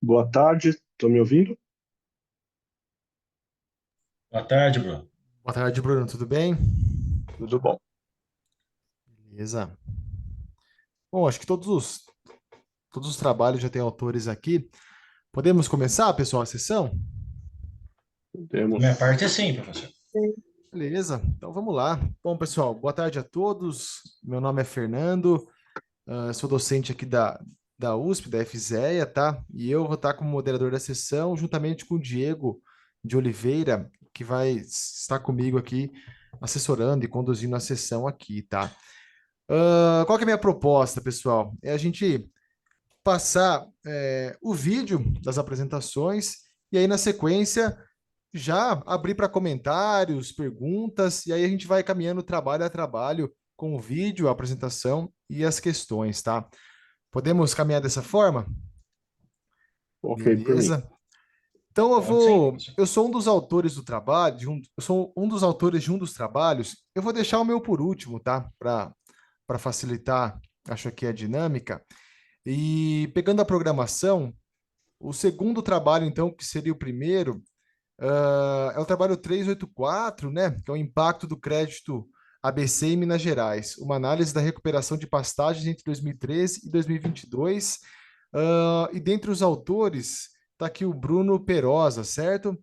Boa tarde, estão me ouvindo? Boa tarde, Bruno. Boa tarde, Bruno. Tudo bem? Tudo bom. Beleza. Bom, acho que todos os trabalhos já têm autores aqui. Podemos começar, pessoal, a sessão? Da minha Temos. parte, sim, professor. Beleza. Então vamos lá. Bom, pessoal, boa tarde a todos. Meu nome é Fernando. Sou docente aqui da USP, da FZEA, tá? E eu vou estar como moderador da sessão, juntamente com o Diego de Oliveira, que vai estar comigo aqui, assessorando e conduzindo a sessão aqui, tá? Qual que é a minha proposta, pessoal? É a gente passar o vídeo das apresentações e aí, na sequência, já abrir para comentários, perguntas, e aí a gente vai caminhando trabalho a trabalho com o vídeo, a apresentação e as questões, tá? Podemos caminhar dessa forma? Ok, por mim. Beleza. Então Pode sim, professor. eu sou um dos autores do trabalho, eu sou um dos autores de um dos trabalhos. Eu vou deixar o meu por último, tá? Para facilitar, acho que a dinâmica. E pegando a programação, o segundo trabalho, então, que seria o primeiro, é o trabalho 384, né? Que é o impacto do crédito ABC em Minas Gerais, uma análise da recuperação de pastagens entre 2013 e 2022. E dentre os autores, está aqui o Bruno Perosa, certo?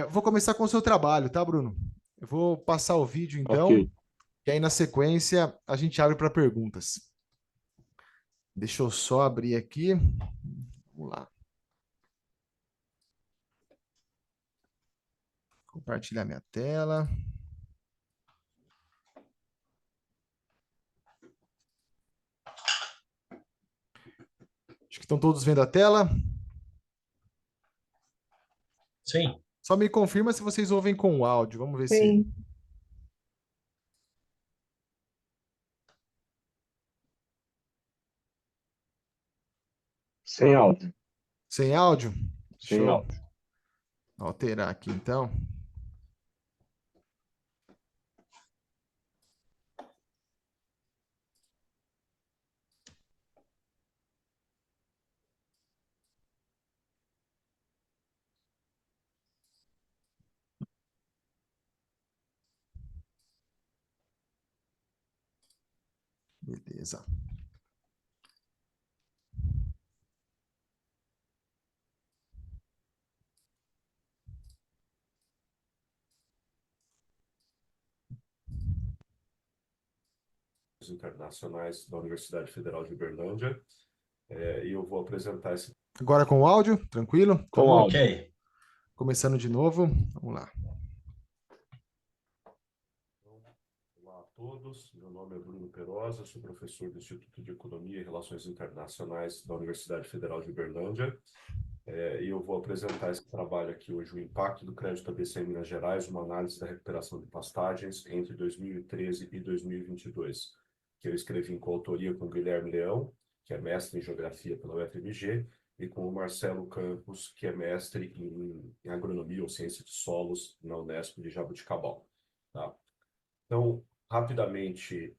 Vou começar com o seu trabalho, tá, Bruno? Eu vou passar o vídeo, Ok, então, e aí na sequência a gente abre para perguntas. Deixa eu só abrir aqui. Vamos lá. Compartilhar minha tela. Acho que estão todos vendo a tela. Sim, Só me confirma se vocês ouvem com o áudio. Vamos ver se. Sim, sem áudio. Sem áudio? Deixa Sem eu áudio. alterar aqui então. Beleza. Internacionais da Universidade Federal de Uberlândia, e eu vou apresentar esse. Agora com o áudio, tranquilo? Com Estamos ok. áudio. começando de novo. Vamos lá. Olá a todos, meu nome é Bruno Perosa, sou professor do Instituto de Economia e Relações Internacionais da Universidade Federal de Uberlândia, e eu vou apresentar esse trabalho aqui hoje, o impacto do crédito ABC em Minas Gerais, uma análise da recuperação de pastagens entre 2013 e 2022, que eu escrevi em coautoria com o Guilherme Leão, que é mestre em Geografia pela UFMG, e com o Marcelo Campos, que é mestre em Agronomia ou Ciência de Solos na Unesp de Jaboticabal. Tá? Então, rapidamente,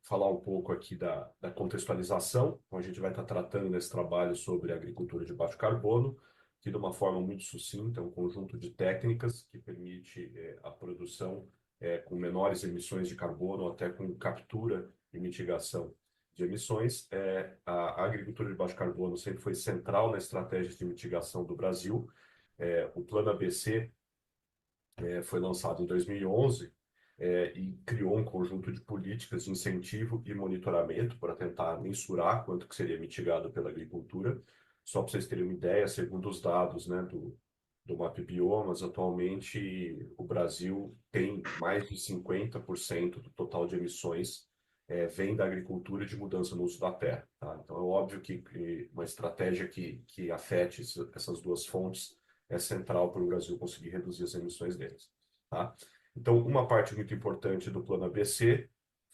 falar um pouco aqui da contextualização. Então, a gente vai estar tratando nesse trabalho sobre agricultura de baixo carbono, que de uma forma muito sucinta, é um conjunto de técnicas que permite a produção com menores emissões de carbono, até com captura e mitigação de emissões. A agricultura de baixo carbono sempre foi central na estratégia de mitigação do Brasil. O Plano ABC foi lançado em 2011 e criou um conjunto de políticas de incentivo e monitoramento para tentar mensurar quanto que seria mitigado pela agricultura. Só para vocês terem uma ideia, segundo os dados, né, do MAP Biomas, atualmente o Brasil tem mais de 50% do total de emissões vem da agricultura e de mudança no uso da terra. Tá? Então é óbvio que uma estratégia que afete essas duas fontes é central para o Brasil conseguir reduzir as emissões deles. Tá? Então, uma parte muito importante do plano ABC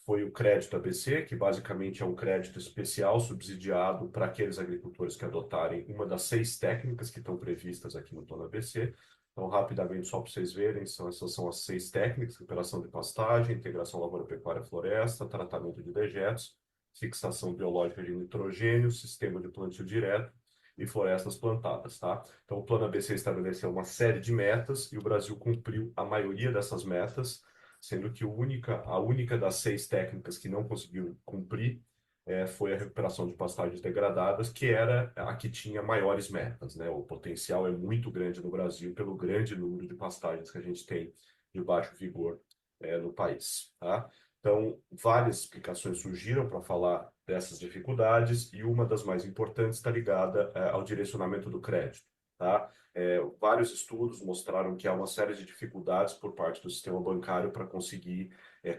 foi o crédito ABC, que basicamente é um crédito especial subsidiado para aqueles agricultores que adotarem uma das 6 técnicas que estão previstas aqui no plano ABC. Então, rapidamente, só para vocês verem, essas são as 6 técnicas: recuperação de pastagem, integração lavoura-pecuária-floresta, tratamento de dejetos, fixação biológica de nitrogênio, sistema de plantio direto e florestas plantadas, tá? Então, o Plano ABC estabeleceu uma série de metas e o Brasil cumpriu a maioria dessas metas, sendo que a única das 6 técnicas que não conseguiu cumprir foi a recuperação de pastagens degradadas, que era a que tinha maiores metas, né? O potencial é muito grande no Brasil pelo grande número de pastagens que a gente tem de baixo vigor no país, tá? Então, várias explicações surgiram para falar dessas dificuldades e uma das mais importantes está ligada ao direcionamento do crédito, tá? Vários estudos mostraram que há uma série de dificuldades por parte do sistema bancário para conseguir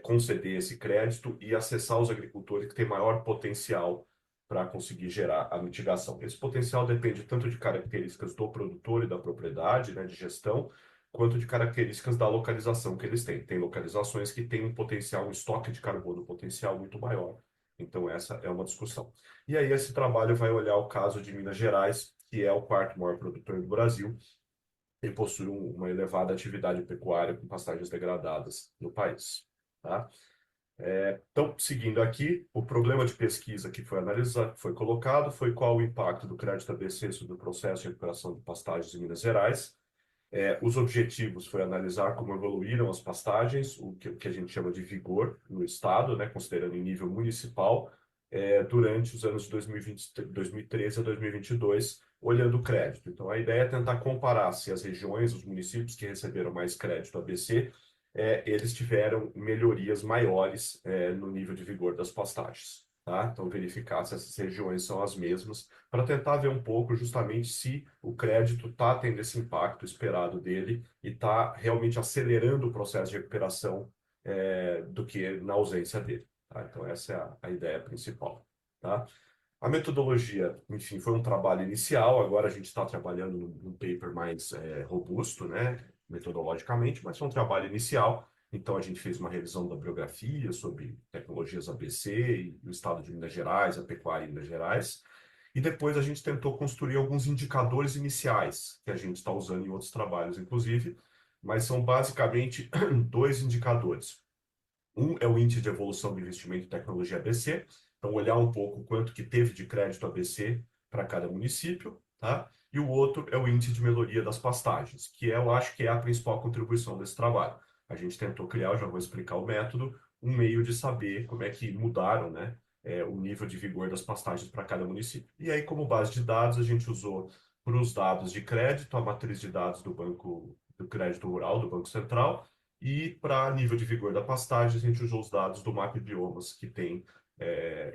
conceder esse crédito e acessar os agricultores que têm maior potencial para conseguir gerar a mitigação. Esse potencial depende tanto de características do produtor e da propriedade, né, de gestão, quanto de características da localização que eles têm. Tem localizações que têm um potencial, um estoque de carbono potencial muito maior. Então, essa é uma discussão. E aí, esse trabalho vai olhar o caso de Minas Gerais, que é o quarto maior produtor do Brasil e possui uma elevada atividade pecuária com pastagens degradadas no país. Tá? Então, seguindo aqui, o problema de pesquisa que foi analisado, foi colocado, foi qual o impacto do crédito ABC sobre o processo de recuperação de pastagens em Minas Gerais. Os objetivos foi analisar como evoluíram as pastagens, o que a gente chama de vigor no estado, né, considerando em nível municipal, durante os anos de 2013 a 2022, olhando o crédito. Então, a ideia é tentar comparar se as regiões, os municípios que receberam mais crédito ABC, eles tiveram melhorias maiores no nível de vigor das pastagens. Tá? Então, verificar se essas regiões são as mesmas, para tentar ver um pouco justamente se o crédito está tendo esse impacto esperado dele e está realmente acelerando o processo de recuperação do que na ausência dele. Tá? Então, essa é a ideia principal. Tá? A metodologia, enfim, foi um trabalho inicial, agora a gente está trabalhando num paper mais robusto, né, metodologicamente, mas foi um trabalho inicial. Então, a gente fez uma revisão da bibliografia sobre tecnologias ABC e o estado de Minas Gerais, a pecuária em Minas Gerais. E depois a gente tentou construir alguns indicadores iniciais, que a gente está usando em outros trabalhos, inclusive, mas são basicamente 2 indicadores. Um é o índice de evolução do investimento em tecnologia ABC, então olhar um pouco quanto que teve de crédito ABC para cada município, tá? E o outro é o índice de melhoria das pastagens, que eu acho que é a principal contribuição desse trabalho. A gente tentou criar, eu já vou explicar o método, um meio de saber como é que mudaram, né, o nível de vigor das pastagens para cada município. E aí, como base de dados, a gente usou para os dados de crédito, a matriz de dados do Banco do Crédito Rural, do Banco Central, e para nível de vigor da pastagem, a gente usou os dados do MAP Biomas, que tem,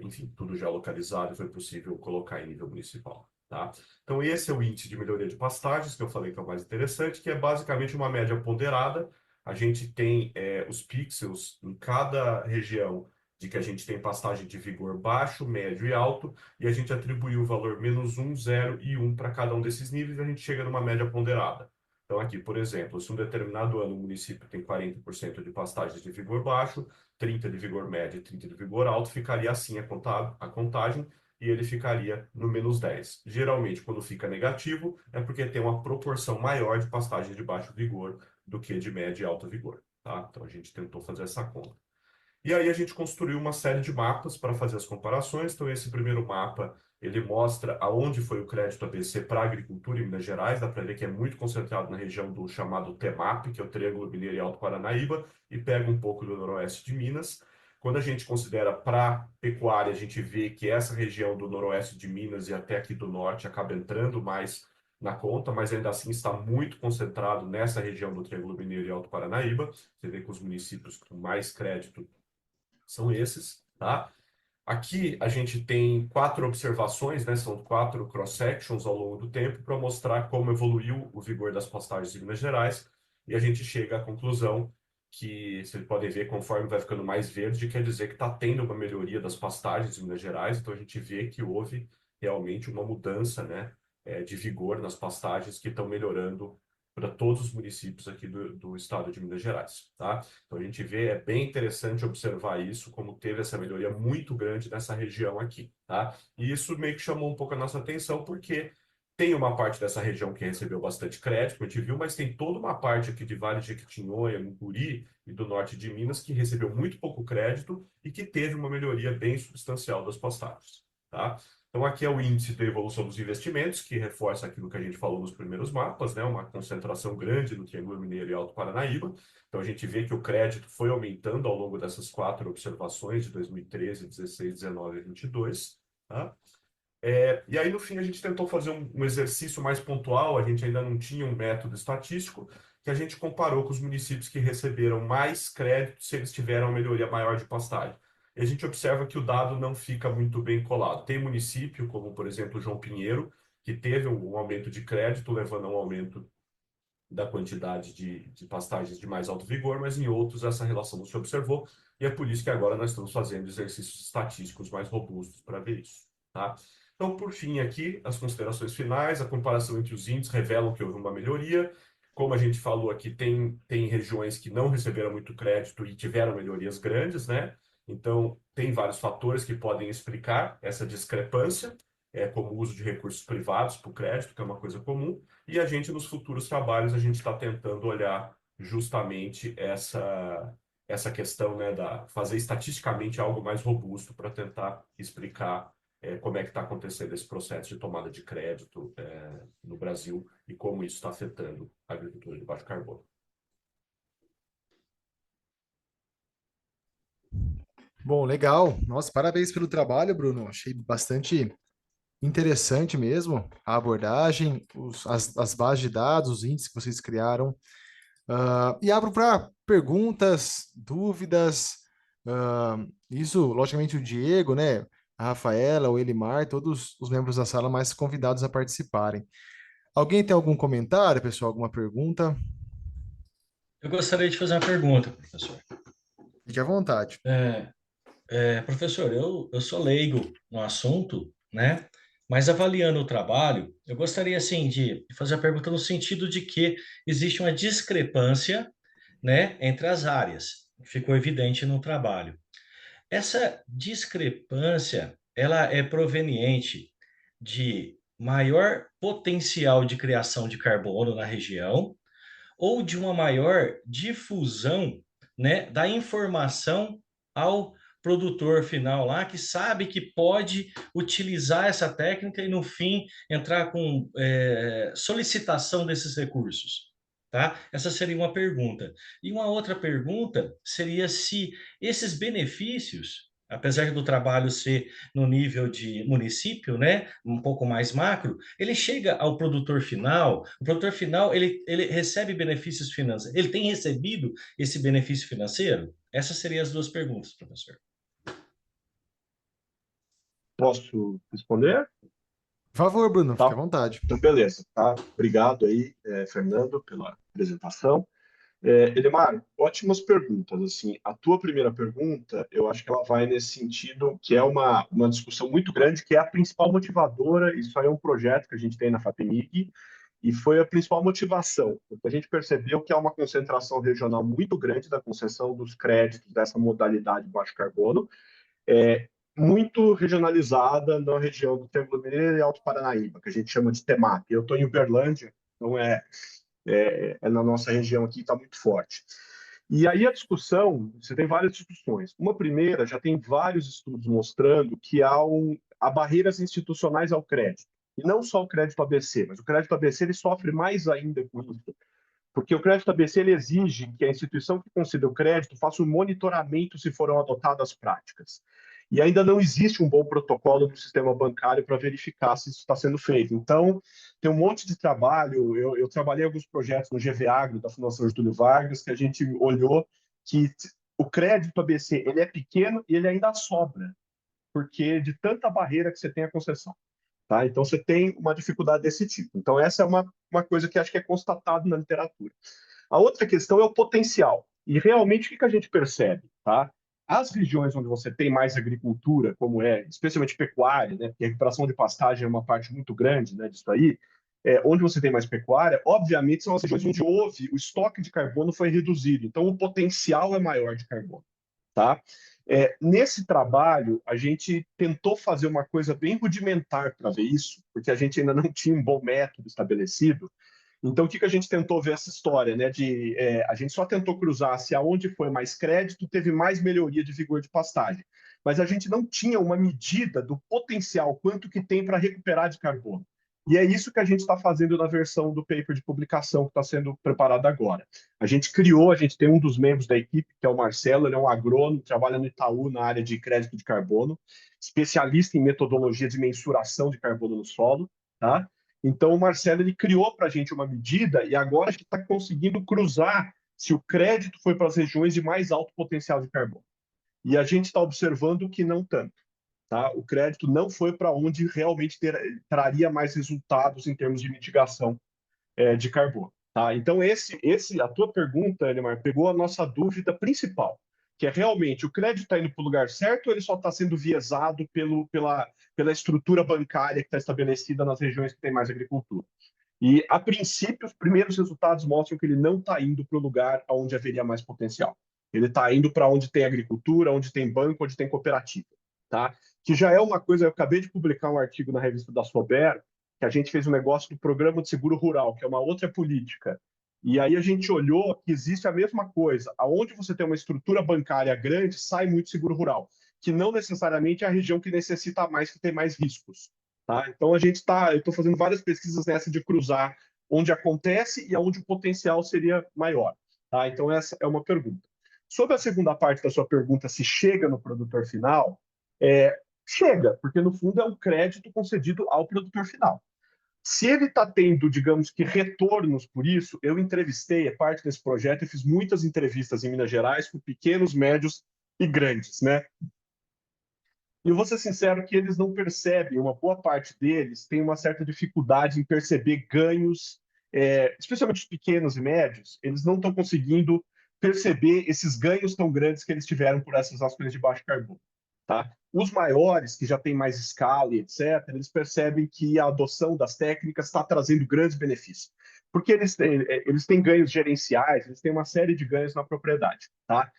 enfim, tudo já localizado e foi possível colocar em nível municipal. Tá? Então, esse é o índice de melhoria de pastagens, que eu falei que é o mais interessante, que é basicamente uma média ponderada. A gente tem os pixels em cada região de que a gente tem pastagem de vigor baixo, médio e alto, e a gente atribuiu o valor -1, 0 e 1 para cada um desses níveis, e a gente chega numa média ponderada. Então, aqui, por exemplo, se um determinado ano o município tem 40% de pastagens de vigor baixo, 30% de vigor médio e 30% de vigor alto, ficaria assim a contagem e ele ficaria no -10. Geralmente, quando fica negativo, é porque tem uma proporção maior de pastagens de baixo vigor do que de médio e alto vigor. Tá? Então, a gente tentou fazer essa conta. E aí a gente construiu uma série de mapas para fazer as comparações. Então, esse primeiro mapa, ele mostra aonde foi o crédito ABC para a agricultura em Minas Gerais. Dá para ver que é muito concentrado na região do chamado TEMAP, que é o Triângulo Mineiro e Alto Paranaíba, e pega um pouco do noroeste de Minas. Quando a gente considera para pecuária, a gente vê que essa região do noroeste de Minas e até aqui do norte acaba entrando mais na conta, mas ainda assim está muito concentrado nessa região do Triângulo Mineiro e Alto Paranaíba. Você vê que os municípios com mais crédito são esses, tá? Aqui a gente tem 4 observações, né? São 4 cross-sections ao longo do tempo para mostrar como evoluiu o vigor das pastagens de Minas Gerais e a gente chega à conclusão que vocês podem ver conforme vai ficando mais verde, quer dizer que está tendo uma melhoria das pastagens em Minas Gerais, então a gente vê que houve realmente uma mudança, né, de vigor nas pastagens que estão melhorando para todos os municípios aqui do estado de Minas Gerais, tá? Então a gente vê, é bem interessante observar isso, como teve essa melhoria muito grande nessa região aqui, tá? E isso meio que chamou um pouco a nossa atenção, porque tem uma parte dessa região que recebeu bastante crédito, como a gente viu, mas tem toda uma parte aqui de Vale de Jequitinhonha, Mucuri e do norte de Minas que recebeu muito pouco crédito e que teve uma melhoria bem substancial das pastagens, tá? Então, aqui é o índice da evolução dos investimentos, que reforça aquilo que a gente falou nos primeiros mapas, né? Uma concentração grande no Triângulo Mineiro e Alto Paranaíba. Então, a gente vê que o crédito foi aumentando ao longo dessas 4 observações de 2013, 16, 19 e 22, tá? E aí, no fim, a gente tentou fazer um exercício mais pontual, a gente ainda não tinha um método estatístico, que a gente comparou com os municípios que receberam mais crédito se eles tiveram uma melhoria maior de pastagem. E a gente observa que o dado não fica muito bem colado. Tem município, como por exemplo João Pinheiro, que teve um aumento de crédito, levando a um aumento da quantidade de pastagens de mais alto vigor, mas em outros essa relação não se observou, e é por isso que agora nós estamos fazendo exercícios estatísticos mais robustos para ver isso, tá? Então, por fim, aqui, as considerações finais, a comparação entre os índices revelam que houve uma melhoria. Como a gente falou aqui, tem regiões que não receberam muito crédito e tiveram melhorias grandes, né? Então, tem vários fatores que podem explicar essa discrepância, como o uso de recursos privados para o crédito, que é uma coisa comum, e a gente, nos futuros trabalhos, a gente está tentando olhar justamente essa questão, né, fazer estatisticamente algo mais robusto para tentar explicar como é que está acontecendo esse processo de tomada de crédito no Brasil e como isso está afetando a agricultura de baixo carbono. Bom, legal. Nossa, parabéns pelo trabalho, Bruno. Achei bastante interessante mesmo a abordagem, as bases de dados, os índices que vocês criaram. E abro para perguntas, dúvidas. Isso, logicamente, o Diego, né? A Rafaela, o Elimar, todos os membros da sala mais convidados a participarem. Alguém tem algum comentário, pessoal? Alguma pergunta? Eu gostaria de fazer uma pergunta, professor. Fique à vontade. Professor, eu sou leigo no assunto, né? Mas avaliando o trabalho, eu gostaria, assim, de fazer a pergunta no sentido de que existe uma discrepância, né, entre as áreas. Ficou evidente no trabalho. Essa discrepância, ela é proveniente de maior potencial de criação de carbono na região ou de uma maior difusão, né, da informação ao produtor final lá, que sabe que pode utilizar essa técnica e, no fim, entrar com solicitação desses recursos. Tá? Essa seria uma pergunta. E uma outra pergunta seria se esses benefícios, apesar do trabalho ser no nível de município, né, um pouco mais macro, ele chega ao produtor final. O produtor final ele recebe benefícios financeiros. Ele tem recebido esse benefício financeiro? Essas seriam as duas perguntas, professor. Posso responder? Por favor, Bruno, fique Tá. à vontade. Então, beleza, tá? Obrigado aí, Fernando, pela apresentação. Elimar, ótimas perguntas. Assim, a tua primeira pergunta, eu acho que ela vai nesse sentido, que é uma discussão muito grande, que é a principal motivadora. Isso aí é um projeto que a gente tem na FAPEMIG, e foi a principal motivação, porque a gente percebeu que há uma concentração regional muito grande da concessão dos créditos dessa modalidade baixo carbono, muito regionalizada na região do Triângulo Mineiro e Alto Paranaíba, que a gente chama de TEMAP. Eu estou em Uberlândia, então na nossa região aqui, está muito forte. E aí a discussão, você tem várias discussões. Uma primeira, já tem vários estudos mostrando que há barreiras institucionais ao crédito. E não só o crédito ABC, mas o crédito ABC ele sofre mais ainda com isso. Porque o crédito ABC ele exige que a instituição que conceda o crédito faça um monitoramento se foram adotadas práticas. E ainda não existe um bom protocolo no sistema bancário para verificar se isso está sendo feito. Então, tem um monte de trabalho. Eu trabalhei em alguns projetos no GV Agro, da Fundação Getúlio Vargas, que a gente olhou que o crédito ABC ele é pequeno e ele ainda sobra, porque de tanta barreira que você tem a concessão. Tá? Então, você tem uma dificuldade desse tipo. Então, essa é uma coisa que acho que é constatado na literatura. A outra questão é o potencial. E realmente, o que a gente percebe? Tá? As regiões onde você tem mais agricultura, como especialmente pecuária, né? Porque a recuperação de pastagem é uma parte muito grande, né, disso aí, onde você tem mais pecuária, obviamente são as regiões onde o estoque de carbono foi reduzido. Então, o potencial é maior de carbono. Tá? Nesse trabalho, a gente tentou fazer uma coisa bem rudimentar para ver isso, porque a gente ainda não tinha um bom método estabelecido. Então, o que a gente tentou ver essa história, né? A gente só tentou cruzar se aonde foi mais crédito, teve mais melhoria de vigor de pastagem. mas a gente não tinha uma medida do potencial, quanto que tem para recuperar de carbono. E é isso que a gente está fazendo na versão do paper de publicação que está sendo preparado agora. A gente tem um dos membros da equipe, que é o Marcelo, ele é um agrônomo, trabalha no Itaú na área de crédito de carbono, especialista em metodologia de mensuração de carbono no solo, tá? Então, o Marcelo ele criou para a gente uma medida e agora a gente está conseguindo cruzar se o crédito foi para as regiões de mais alto potencial de carbono. E a gente está observando que não tanto. Tá? O crédito não foi para onde realmente traria mais resultados em termos de mitigação de carbono. Tá? Então, a tua pergunta, Elimar, pegou a nossa dúvida principal, que é realmente o crédito está indo para o lugar certo ou ele só está sendo viesado pela estrutura bancária que está estabelecida nas regiões que tem mais agricultura. E, a princípio, os primeiros resultados mostram que ele não está indo para o lugar onde haveria mais potencial. Ele está indo para onde tem agricultura, onde tem banco, onde tem cooperativa. Tá? Que já é uma coisa, eu acabei de publicar um artigo na revista da Sober, que a gente fez um negócio do Programa de Seguro Rural, que é uma outra política. E aí a gente olhou que existe a mesma coisa. Aonde você tem uma estrutura bancária grande, sai muito seguro rural, que não necessariamente é a região que necessita mais, que tem mais riscos. Tá? Então eu estou fazendo várias pesquisas nessa de cruzar onde acontece e onde o potencial seria maior. Tá? Então essa é uma pergunta. Sobre a segunda parte da sua pergunta, se chega no produtor final, chega, porque no fundo é um crédito concedido ao produtor final. Se ele está tendo, digamos que, retornos por isso, eu entrevistei, é parte desse projeto, eu fiz muitas entrevistas em Minas Gerais com pequenos, médios e grandes, né? E eu vou ser sincero que eles não percebem, uma boa parte deles tem uma certa dificuldade em perceber ganhos, especialmente os pequenos e médios, eles não estão conseguindo perceber esses ganhos tão grandes que eles tiveram por essas ações de baixo carbono. Tá? Os maiores, que já têm mais escala e etc., eles percebem que a adoção das técnicas está trazendo grandes benefícios. Porque eles têm ganhos gerenciais, eles têm uma série de ganhos na propriedade. Tá?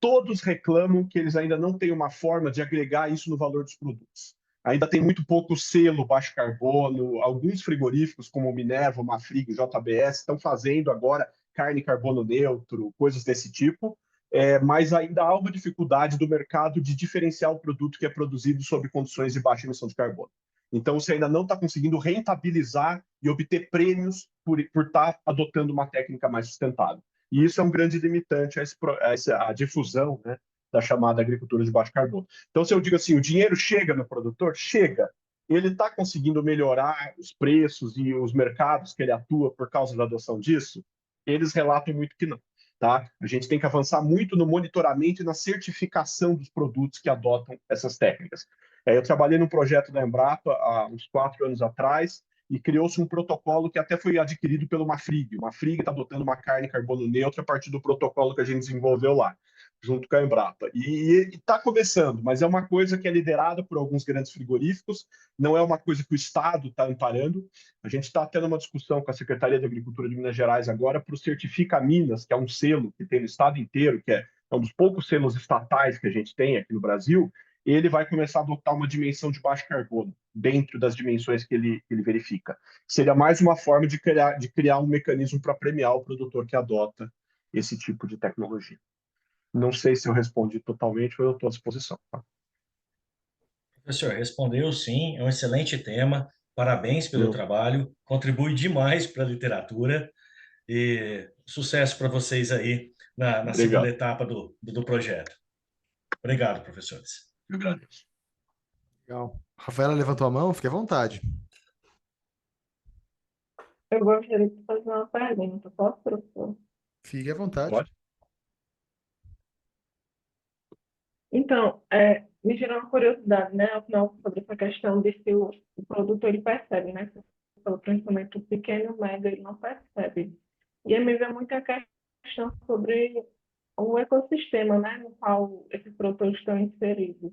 Todos reclamam que eles ainda não têm uma forma de agregar isso no valor dos produtos. Ainda tem muito pouco selo baixo carbono. Alguns frigoríficos, como o Minerva, Mafrig, JBS, estão fazendo agora carne carbono neutro, coisas desse tipo. Mas ainda há uma dificuldade do mercado de diferenciar o produto que é produzido sob condições de baixa emissão de carbono. Então, você ainda não está conseguindo rentabilizar e obter prêmios por estar adotando uma técnica mais sustentável. E isso é um grande limitante à difusão, né, da chamada agricultura de baixo carbono. Então, se eu digo assim, o dinheiro chega no produtor? Chega. Ele está conseguindo melhorar os preços e os mercados que ele atua por causa da adoção disso? Eles relatam muito que não. Tá? A gente tem que avançar muito no monitoramento e na certificação dos produtos que adotam essas técnicas. Eu trabalhei num projeto da Embrapa há uns 4 anos atrás e criou-se um protocolo que até foi adquirido pelo Mafrig. O Mafrig está adotando uma carne carbono neutra a partir do protocolo que a gente desenvolveu lá, junto com a Embrapa. E está começando, mas é uma coisa que é liderada por alguns grandes frigoríficos, não é uma coisa que o Estado está amparando. A gente está tendo uma discussão com a Secretaria de Agricultura de Minas Gerais agora para o Certifica Minas, que é um selo que tem no estado inteiro, que é um dos poucos selos estatais que a gente tem aqui no Brasil. Ele vai começar a adotar uma dimensão de baixo carbono dentro das dimensões que ele verifica. Seria mais uma forma de criar um mecanismo para premiar o produtor que adota esse tipo de tecnologia. Não sei se eu respondi totalmente, mas eu estou à disposição. Tá? Professor, respondeu sim, é um excelente tema. Parabéns pelo trabalho, contribui demais para a literatura e sucesso para vocês aí na segunda etapa do projeto. Obrigado, professores. Eu agradeço. Legal. Rafaela levantou a mão, fique à vontade. Eu gostaria de fazer uma pergunta, posso, professor? Fique à vontade. Pode? Então, me gerou uma curiosidade, né, afinal, sobre essa questão de se o produto ele percebe, né? Principalmente o pequeno e o médio, ele não percebe. E aí me veio muita questão sobre o ecossistema, né, no qual esses produtores estão inseridos.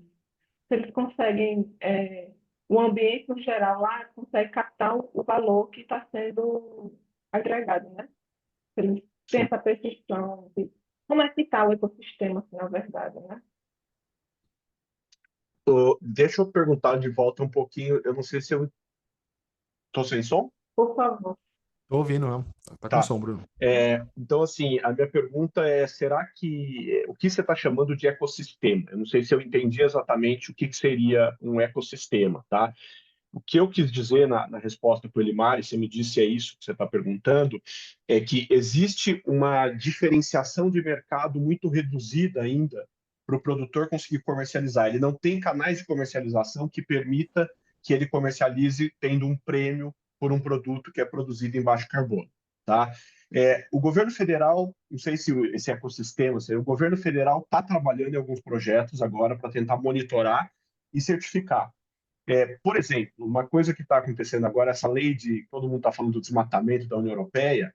Se eles conseguem, o ambiente no geral lá consegue captar o valor que está sendo agregado, né? Se eles têm essa percepção de como é que está o ecossistema, assim, na verdade, né? Deixa eu perguntar de volta um pouquinho. Eu não sei se eu estou sem som. Por favor. Tô ouvindo, não. Tá com Tá. som, Bruno. Então, assim, a minha pergunta é: será que o que você está chamando de ecossistema? Eu não sei se eu entendi exatamente o que seria um ecossistema, tá? O que eu quis dizer na resposta para o Elimar, e você me disse é isso que você está perguntando, é que existe uma diferenciação de mercado muito reduzida ainda para o produtor conseguir comercializar. Ele não tem canais de comercialização que permita que ele comercialize tendo um prêmio por um produto que é produzido em baixo carbono, tá? O governo federal, não sei se esse ecossistema, o governo federal está trabalhando em alguns projetos agora para tentar monitorar e certificar. Por exemplo, uma coisa que está acontecendo agora, essa lei de todo mundo está falando do desmatamento da União Europeia,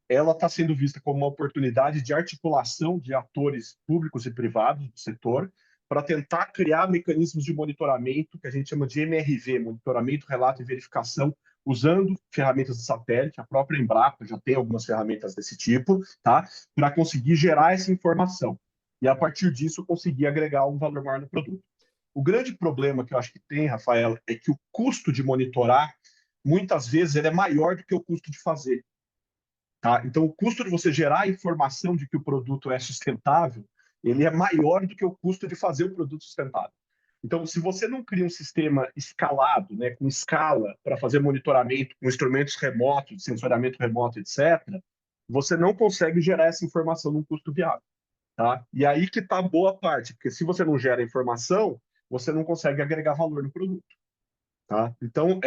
ela está sendo vista como uma oportunidade de articulação de atores públicos e privados do setor para tentar criar mecanismos de monitoramento que a gente chama de MRV, monitoramento, relato e verificação, usando ferramentas de satélite. A própria Embrapa já tem algumas ferramentas desse tipo, tá? Para conseguir gerar essa informação e a partir disso conseguir agregar um valor maior no produto. O grande problema que eu acho que tem, Rafael, é que o custo de monitorar, muitas vezes, ele é maior do que o custo de fazer. Tá? Então, o custo de você gerar a informação de que o produto é sustentável, ele é maior do que o custo de fazer o produto sustentável. Então, se você não cria um sistema escalado, né, com escala, para fazer monitoramento com instrumentos remotos, sensoriamento remoto, etc., você não consegue gerar essa informação num custo viável. Tá? E aí que está a boa parte, porque se você não gera informação, você não consegue agregar valor no produto. Tá? Então,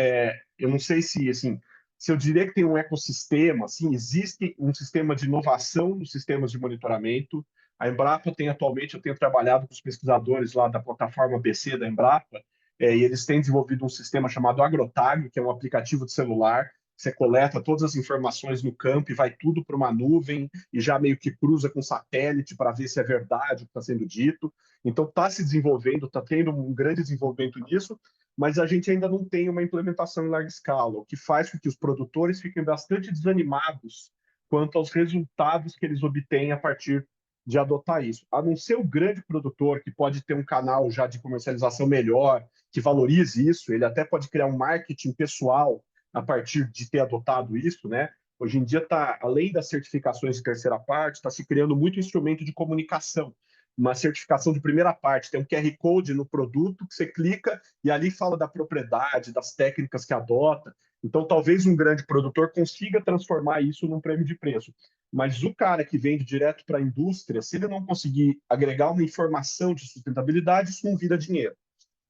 eu não sei se, assim, se eu diria que tem um ecossistema, assim, existe um sistema de inovação nos sistemas de monitoramento. A Embrapa tem atualmente, eu tenho trabalhado com os pesquisadores lá da plataforma BC da Embrapa, e eles têm desenvolvido um sistema chamado AgroTag, que é um aplicativo de celular. Você coleta todas as informações no campo e vai tudo para uma nuvem e já meio que cruza com satélite para ver se é verdade o que está sendo dito. Então, está se desenvolvendo, está tendo um grande desenvolvimento nisso, mas a gente ainda não tem uma implementação em larga escala, o que faz com que os produtores fiquem bastante desanimados quanto aos resultados que eles obtêm a partir de adotar isso. A não ser o grande produtor, que pode ter um canal já de comercialização melhor, que valorize isso, ele até pode criar um marketing pessoal a partir de ter adotado isso, né? Hoje em dia, além das certificações de terceira parte, está se criando muito instrumento de comunicação. Uma certificação de primeira parte, tem um QR Code no produto que você clica e ali fala da propriedade, das técnicas que adota. Então, talvez um grande produtor consiga transformar isso num prêmio de preço. Mas o cara que vende direto para a indústria, se ele não conseguir agregar uma informação de sustentabilidade, isso não vira dinheiro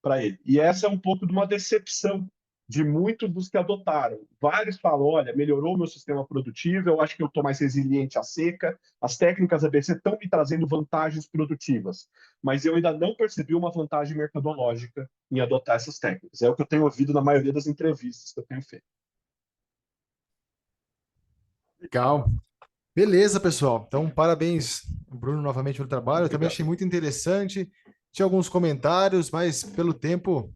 para ele. E essa é um pouco de uma decepção de muitos dos que adotaram. Vários falam: olha, melhorou o meu sistema produtivo, eu acho que eu estou mais resiliente à seca, as técnicas ABC estão me trazendo vantagens produtivas, mas eu ainda não percebi uma vantagem mercadológica em adotar essas técnicas. É o que eu tenho ouvido na maioria das entrevistas que eu tenho feito. Legal. Beleza, pessoal. Então, parabéns, Bruno, novamente pelo trabalho. Eu também Obrigado. achei muito interessante. Tinha alguns comentários, mas pelo tempo,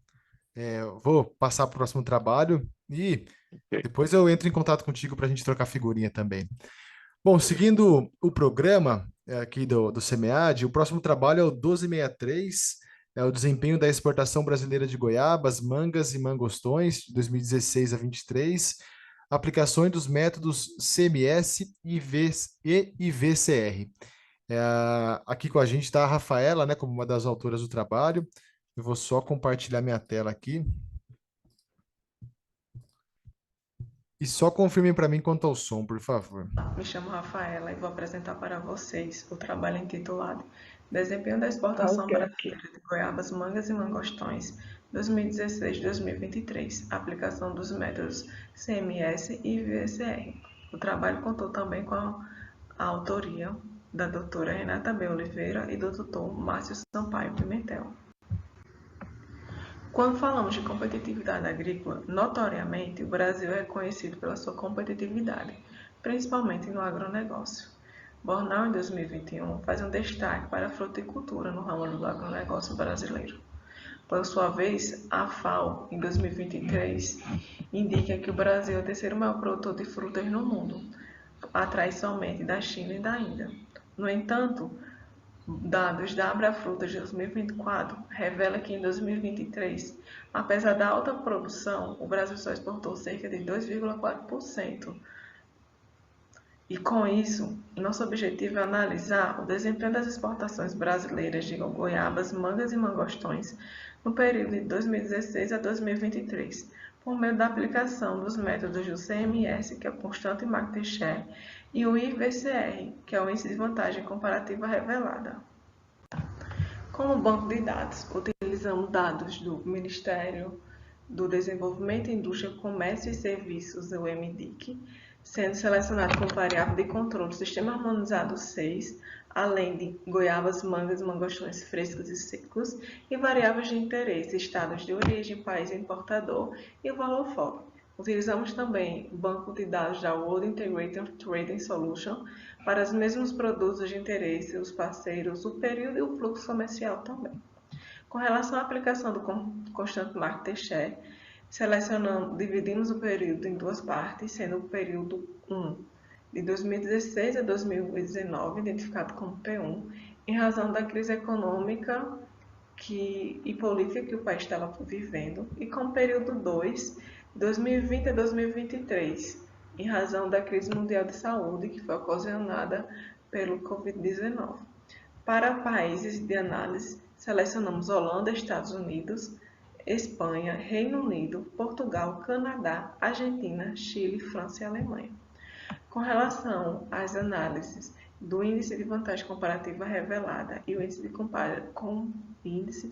eu vou passar para o próximo trabalho e depois eu entro em contato contigo para a gente trocar figurinha também. Bom, seguindo o programa aqui do SEMEAD, o próximo trabalho é o 1263, é o desempenho da exportação brasileira de goiabas, mangas e mangostões, de 2016 a 23, aplicações dos métodos CMS e IVCR. Aqui com a gente está a Rafaela, né, como uma das autoras do trabalho. Eu vou só compartilhar minha tela aqui. E só confirmem para mim quanto ao som, por favor. Me chamo Rafaela e vou apresentar para vocês o trabalho intitulado Desempenho da Exportação Brasileira de Goiabas, Mangas e Mangostões 2016-2023, aplicação dos métodos CMS e IVCR. O trabalho contou também com a autoria da doutora Renata B. Oliveira e do doutor Márcio Sampaio Pimentel. Quando falamos de competitividade agrícola, notoriamente o Brasil é conhecido pela sua competitividade, principalmente no agronegócio. Bornal, em 2021, faz um destaque para a fruticultura no ramo do agronegócio brasileiro. Por sua vez, a FAO, em 2023, indica que o Brasil é o terceiro maior produtor de frutas no mundo, atrás somente da China e da Índia. No entanto, dados da Abrafrutas de 2024 revelam que em 2023, apesar da alta produção, o Brasil só exportou cerca de 2,4% E com isso, nosso objetivo é analisar o desempenho das exportações brasileiras de goiabas, mangas e mangostões no período de 2016 a 2023, por meio da aplicação dos métodos do CMS, que é o Constante Market Share, e o IVCR, que é o Índice de Vantagem Comparativa Revelada. Como banco de dados, utilizamos dados do Ministério do Desenvolvimento, Indústria, Comércio e Serviços, o MDIC, sendo selecionado como variável de controle do Sistema Harmonizado 6, além de goiabas, mangas, mangostões frescos e secos, e variáveis de interesse, estados de origem, país importador e o valor FOB. Utilizamos também o banco de dados da World Integrated Trading Solution para os mesmos produtos de interesse, os parceiros, o período e o fluxo comercial também. Com relação à aplicação do Constante Market Share, dividimos o período em duas partes, sendo o período 1 de 2016 a 2019, identificado como P1, em razão da crise econômica e política que o país estava vivendo, e com o período 2, de 2020 a 2023, em razão da crise mundial de saúde que foi ocasionada pelo Covid-19. Para países de análise, selecionamos Holanda, Estados Unidos, Espanha, Reino Unido, Portugal, Canadá, Argentina, Chile, França e Alemanha. Com relação às análises do Índice de Vantagem Comparativa Revelada e o Índice de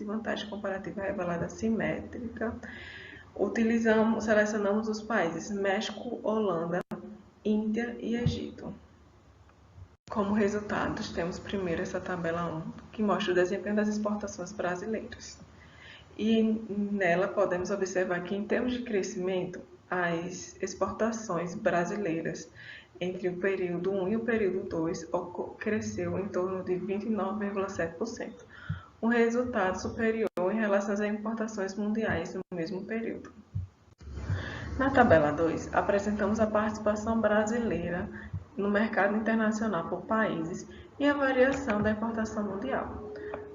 Vantagem Comparativa Revelada Simétrica, selecionamos os países México, Holanda, Índia e Egito. Como resultados, temos primeiro essa tabela 1, que mostra o desempenho das exportações brasileiras. E nela podemos observar que, em termos de crescimento, as exportações brasileiras entre o período 1 e o período 2 cresceu em torno de 29,7%, um resultado superior em relação às importações mundiais no mesmo período. Na tabela 2, apresentamos a participação brasileira no mercado internacional por países e a variação da importação mundial.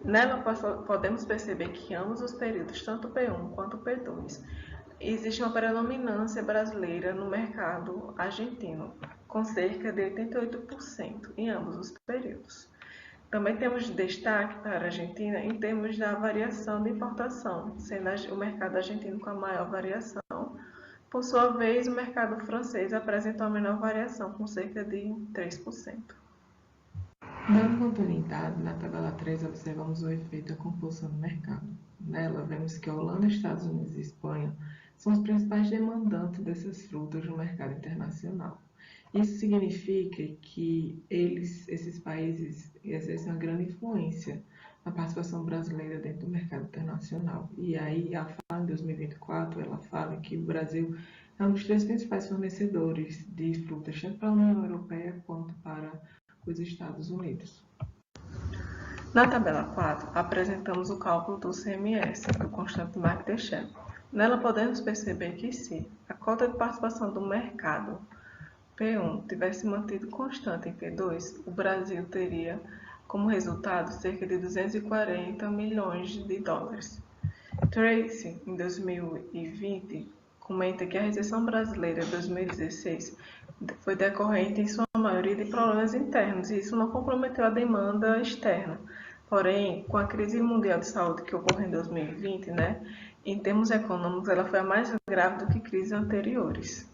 Nela podemos perceber que ambos os períodos, tanto o P1 quanto o P2, existe uma predominância brasileira no mercado argentino, com cerca de 88% em ambos os períodos. Também temos destaque para a Argentina em termos da variação de importação, sendo o mercado argentino com a maior variação. Por sua vez, o mercado francês apresenta uma menor variação, com cerca de 3%. Dando continuidade, na tabela 3 observamos o efeito da composição do mercado. Nela, vemos que a Holanda, Estados Unidos e Espanha são os principais demandantes dessas frutas no mercado internacional. Isso significa que esses países exercem uma grande influência na participação brasileira dentro do mercado internacional. E aí, a FAO, em 2024, ela fala que o Brasil é um dos 3 principais fornecedores de frutas, tanto para a União Europeia quanto para os Estados Unidos. Na tabela 4, apresentamos o cálculo do CMS, do Constante Market Share. Nela podemos perceber que se a cota de participação do mercado P1 tivesse mantido constante em P2, o Brasil teria como resultado cerca de 240 milhões de dólares. Tracy, em 2020, comenta que a recessão brasileira de 2016 foi decorrente, em sua maioria, de problemas internos, e isso não comprometeu a demanda externa. Porém, com a crise mundial de saúde que ocorreu em 2020, em termos econômicos, ela foi a mais grave do que crises anteriores.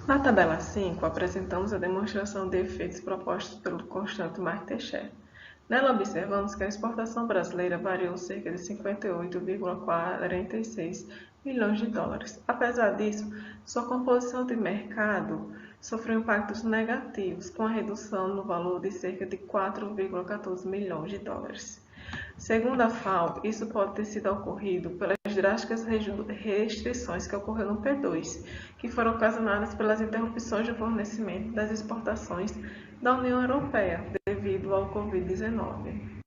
Na tabela 5, apresentamos a demonstração de efeitos propostos pelo Constante Market Share. Nela observamos que a exportação brasileira variou cerca de 58,46 milhões de dólares. Apesar disso, sua composição de mercado sofreu impactos negativos, com a redução no valor de cerca de 4,14 milhões de dólares. Segundo a FAO, isso pode ter sido ocorrido pelas drásticas restrições que ocorreram no P2, que foram ocasionadas pelas interrupções de fornecimento das exportações da União Europeia devido ao Covid-19.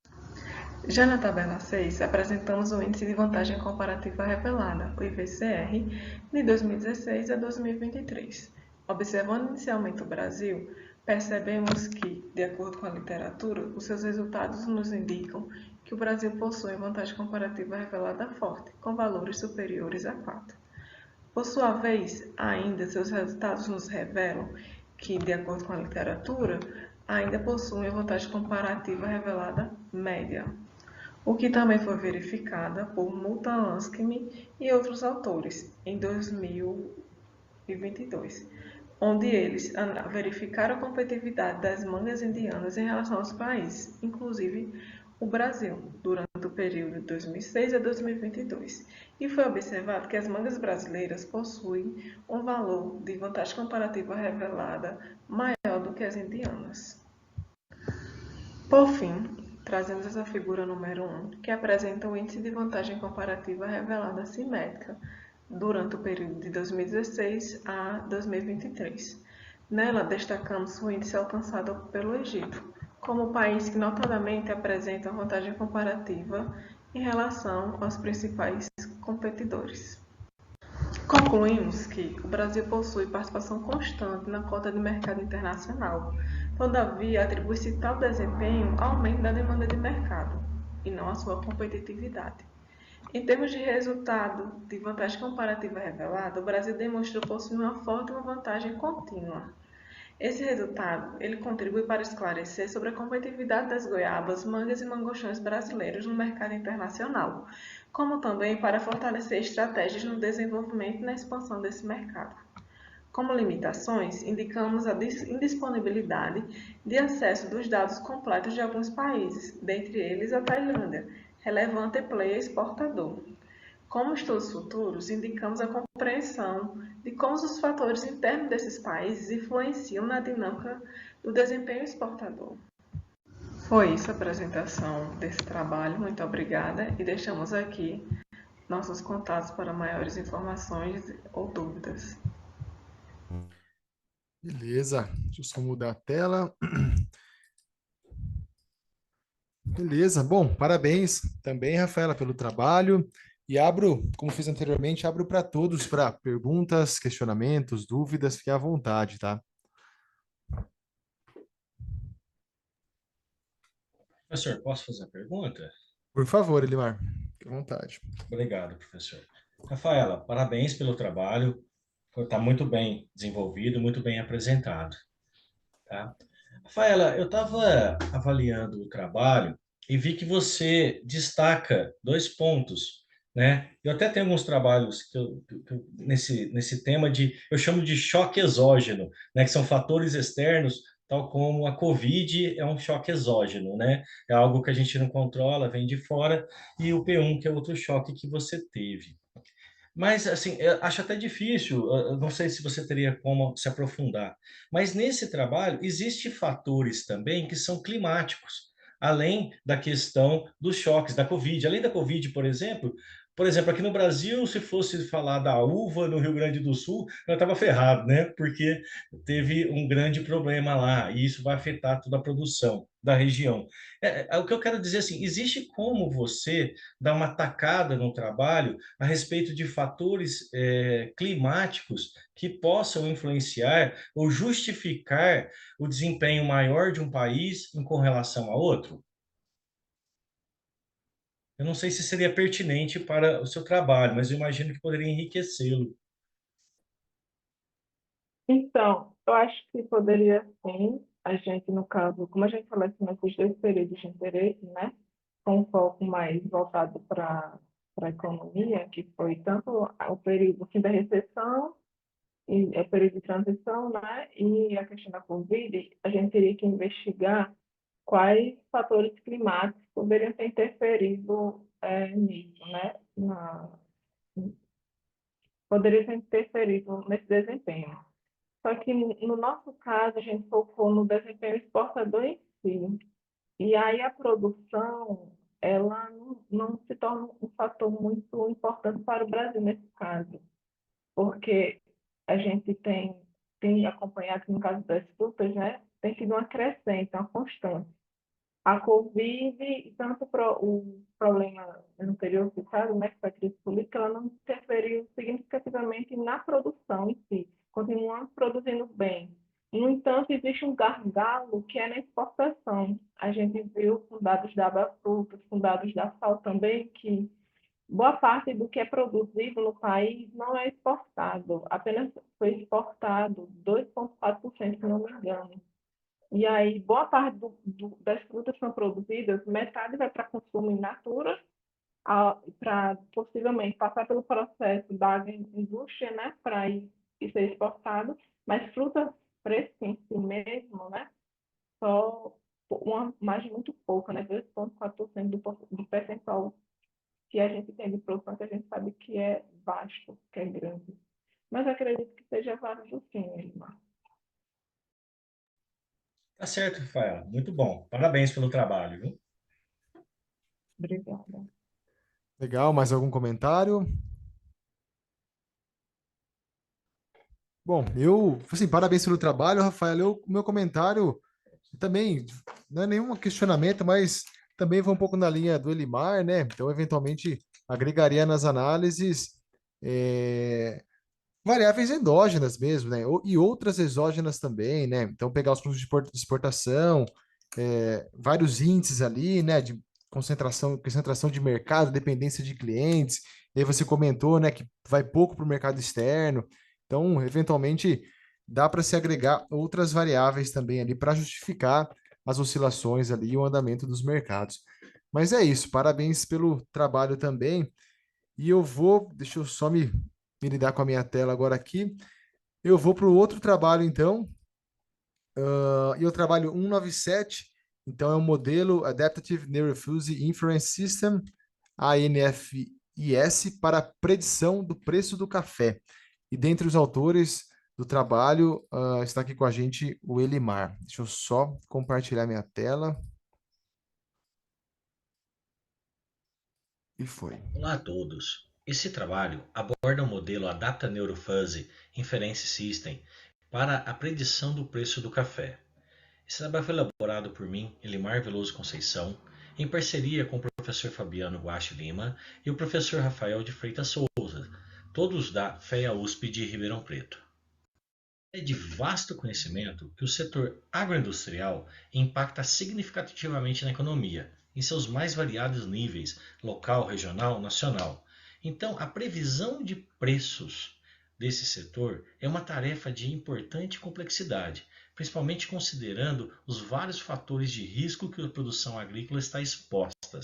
Já na tabela 6, apresentamos o Índice de Vantagem Comparativa Revelada, o IVCR, de 2016 a 2023. Observando inicialmente o Brasil, percebemos que, de acordo com a literatura, os seus resultados nos indicam que o Brasil possui vantagem comparativa revelada forte, com valores superiores a 4. Por sua vez, ainda, seus resultados nos revelam que, de acordo com a literatura, ainda possuem a vantagem comparativa revelada média, o que também foi verificada por Mutansky e outros autores em 2022, onde eles verificaram a competitividade das mangas indianas em relação aos países, inclusive o Brasil, durante o período de 2006 a 2022, e foi observado que as mangas brasileiras possuem um valor de vantagem comparativa revelada maior do que as indianas. Por fim, trazemos essa figura número 1, que apresenta o índice de vantagem comparativa revelada assimétrica durante o período de 2016 a 2023. Nela, destacamos o índice alcançado pelo Egito, como país que notadamente apresenta vantagem comparativa em relação aos principais competidores. Concluímos que o Brasil possui participação constante na cota de mercado internacional. Todavia, atribui-se tal desempenho ao aumento da demanda de mercado, e não à sua competitividade. Em termos de resultado de vantagem comparativa revelada, o Brasil demonstrou possuir uma forte vantagem contínua. Esse resultado, ele contribui para esclarecer sobre a competitividade das goiabas, mangas e mangostões brasileiros no mercado internacional, como também para fortalecer estratégias no desenvolvimento e na expansão desse mercado. Como limitações, indicamos a indisponibilidade de acesso dos dados completos de alguns países, dentre eles a Tailândia, relevante player exportador. Como estudos futuros, indicamos a compreensão de como os fatores internos desses países influenciam na dinâmica do desempenho exportador. Foi isso a apresentação desse trabalho, muito obrigada, e deixamos aqui nossos contatos para maiores informações ou dúvidas. Beleza, deixa eu só mudar a tela. Beleza, bom, parabéns também, Rafaela, pelo trabalho. E abro, como fiz anteriormente, abro para todos para perguntas, questionamentos, dúvidas, fique à vontade, tá? Professor, posso fazer a pergunta? Por favor, Elimar, fique à vontade. Obrigado, professor. Rafaela, parabéns pelo trabalho. Está muito bem desenvolvido, muito bem apresentado. Tá? Rafaela, eu estava avaliando o trabalho e vi que você destaca dois pontos, né? Eu até tenho alguns trabalhos nesse tema eu chamo de choque exógeno, né? Que são fatores externos, tal como a Covid é um choque exógeno, né? É algo que a gente não controla, vem de fora, e o P1, que é outro choque que você teve. Mas, assim, eu acho até difícil, eu não sei se você teria como se aprofundar, mas nesse trabalho existem fatores também que são climáticos, além da questão dos choques da Covid. Além da Covid, por exemplo, aqui no Brasil, se fosse falar da uva no Rio Grande do Sul, eu estava ferrado, né? Porque teve um grande problema lá, e isso vai afetar toda a produção da região. O que eu quero dizer assim, existe como você dar uma tacada no trabalho a respeito de fatores climáticos que possam influenciar ou justificar o desempenho maior de um país com relação a outro? Eu não sei se seria pertinente para o seu trabalho, mas eu imagino que poderia enriquecê-lo. Então, eu acho que poderia sim, a gente, no caso, como a gente seleciona esses dois períodos de interesse, né, com um foco mais voltado para a economia, que foi tanto o período fim da recessão, e é período de transição, né, e a questão da Covid, a gente teria que investigar quais fatores climáticos poderiam ter interferido nisso, né, poderiam ter interferido nesse desempenho. Só que, no nosso caso, a gente focou no desempenho exportador em si. E aí a produção, ela não se torna um fator muito importante para o Brasil nesse caso, porque a gente tem acompanhado, no caso das frutas, né, tem sido uma crescente, uma constante. A Covid, tanto o problema anterior citado, né, que foi a crise política, ela não interferiu significativamente na produção em si, continuamos produzindo bem. No entanto, existe um gargalo que é na exportação. A gente viu com dados da Abrafrutas, com dados da FAO também, que boa parte do que é produzido no país não é exportado, apenas foi exportado 2,4%, se não me engano. E aí, boa parte das frutas que são produzidas, metade vai para consumo in natura, para possivelmente passar pelo processo da agroindústria, né, para ir ser exportado, mas frutas frescas em si mesmo, né, só uma margem muito pouca, né, 2,4% do percentual que a gente tem de produção, que a gente sabe que é vasto, que é grande. Mas acredito que seja válido sim, Elimar. Tá certo, Rafaela. Muito bom. Parabéns pelo trabalho, viu? Obrigada. Legal, mais algum comentário? Bom, assim, parabéns pelo trabalho, Rafael. O meu comentário também não é nenhum questionamento, mas também vai um pouco na linha do Elimar, né? Então, eventualmente, agregaria nas análises variáveis endógenas mesmo, né? E outras exógenas também, né? Então, pegar os custos de exportação, vários índices ali, né? De concentração de mercado, dependência de clientes. E aí você comentou, né, que vai pouco para o mercado externo. Então, eventualmente, dá para se agregar outras variáveis também ali para justificar as oscilações ali e o andamento dos mercados. Mas é isso, parabéns pelo trabalho também. E deixa eu só me lidar com a minha tela agora aqui. Eu vou para o outro trabalho, então, e eu trabalho 197, então é o modelo Adaptive Neurofuzzy Inference System, ANFIS, para predição do preço do café. E dentre os autores do trabalho, está aqui com a gente o Elimar. Deixa eu só compartilhar minha tela. E foi. Olá a todos. Esse trabalho aborda o modelo Adaptive Neurofuzzy Inference System para a predição do preço do café. Esse trabalho foi elaborado por mim, Elimar Veloso Conceição, em parceria com o professor Fabiano Guache Lima e o professor Rafael de Freitas Souza, todos da FEA USP de Ribeirão Preto. É de vasto conhecimento que o setor agroindustrial impacta significativamente na economia, em seus mais variados níveis, local, regional, nacional. Então, a previsão de preços desse setor é uma tarefa de importante complexidade, principalmente considerando os vários fatores de risco que a produção agrícola está exposta.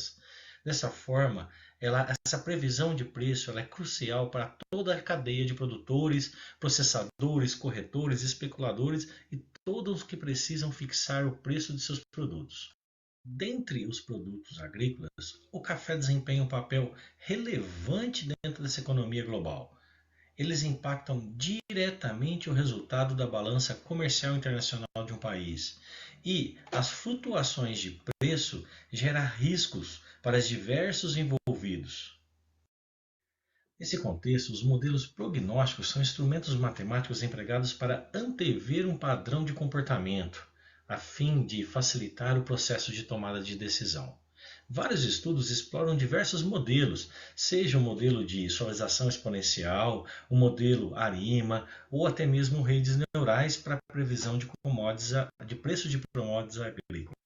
Dessa forma, essa previsão de preço é crucial para toda a cadeia de produtores, processadores, corretores, especuladores e todos que precisam fixar o preço de seus produtos. Dentre os produtos agrícolas, o café desempenha um papel relevante dentro dessa economia global. Eles impactam diretamente o resultado da balança comercial internacional de um país. E as flutuações de preço geram riscos para os diversos envolvidos. Nesse contexto, os modelos prognósticos são instrumentos matemáticos empregados para antever um padrão de comportamento, a fim de facilitar o processo de tomada de decisão. Vários estudos exploram diversos modelos, seja o modelo de suavização exponencial, o modelo ARIMA ou até mesmo redes neurais para previsão de preço de commodities agrícolas.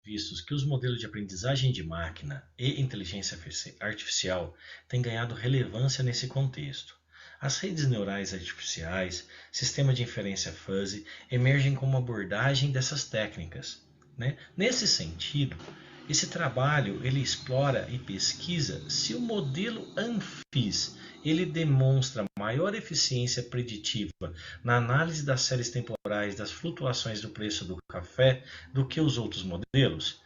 Vistos que os modelos de aprendizagem de máquina e inteligência artificial têm ganhado relevância nesse contexto. As redes neurais artificiais, sistema de inferência fuzzy, emergem como abordagem dessas técnicas. Nesse sentido, esse trabalho ele explora e pesquisa se o modelo ANFIS ele demonstra maior eficiência preditiva na análise das séries temporais das flutuações do preço do café do que os outros modelos.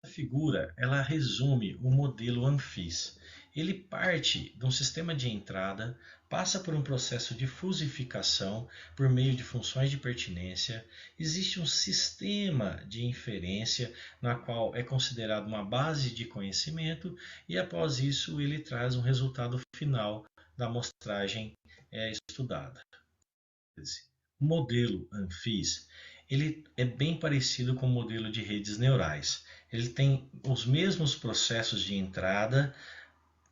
A figura ela resume o modelo ANFIS. Ele parte de um sistema de entrada, passa por um processo de fusificação por meio de funções de pertinência, existe um sistema de inferência na qual é considerado uma base de conhecimento e após isso ele traz um resultado final da amostragem estudada. O modelo ANFIS ele é bem parecido com o modelo de redes neurais. Ele tem os mesmos processos de entrada,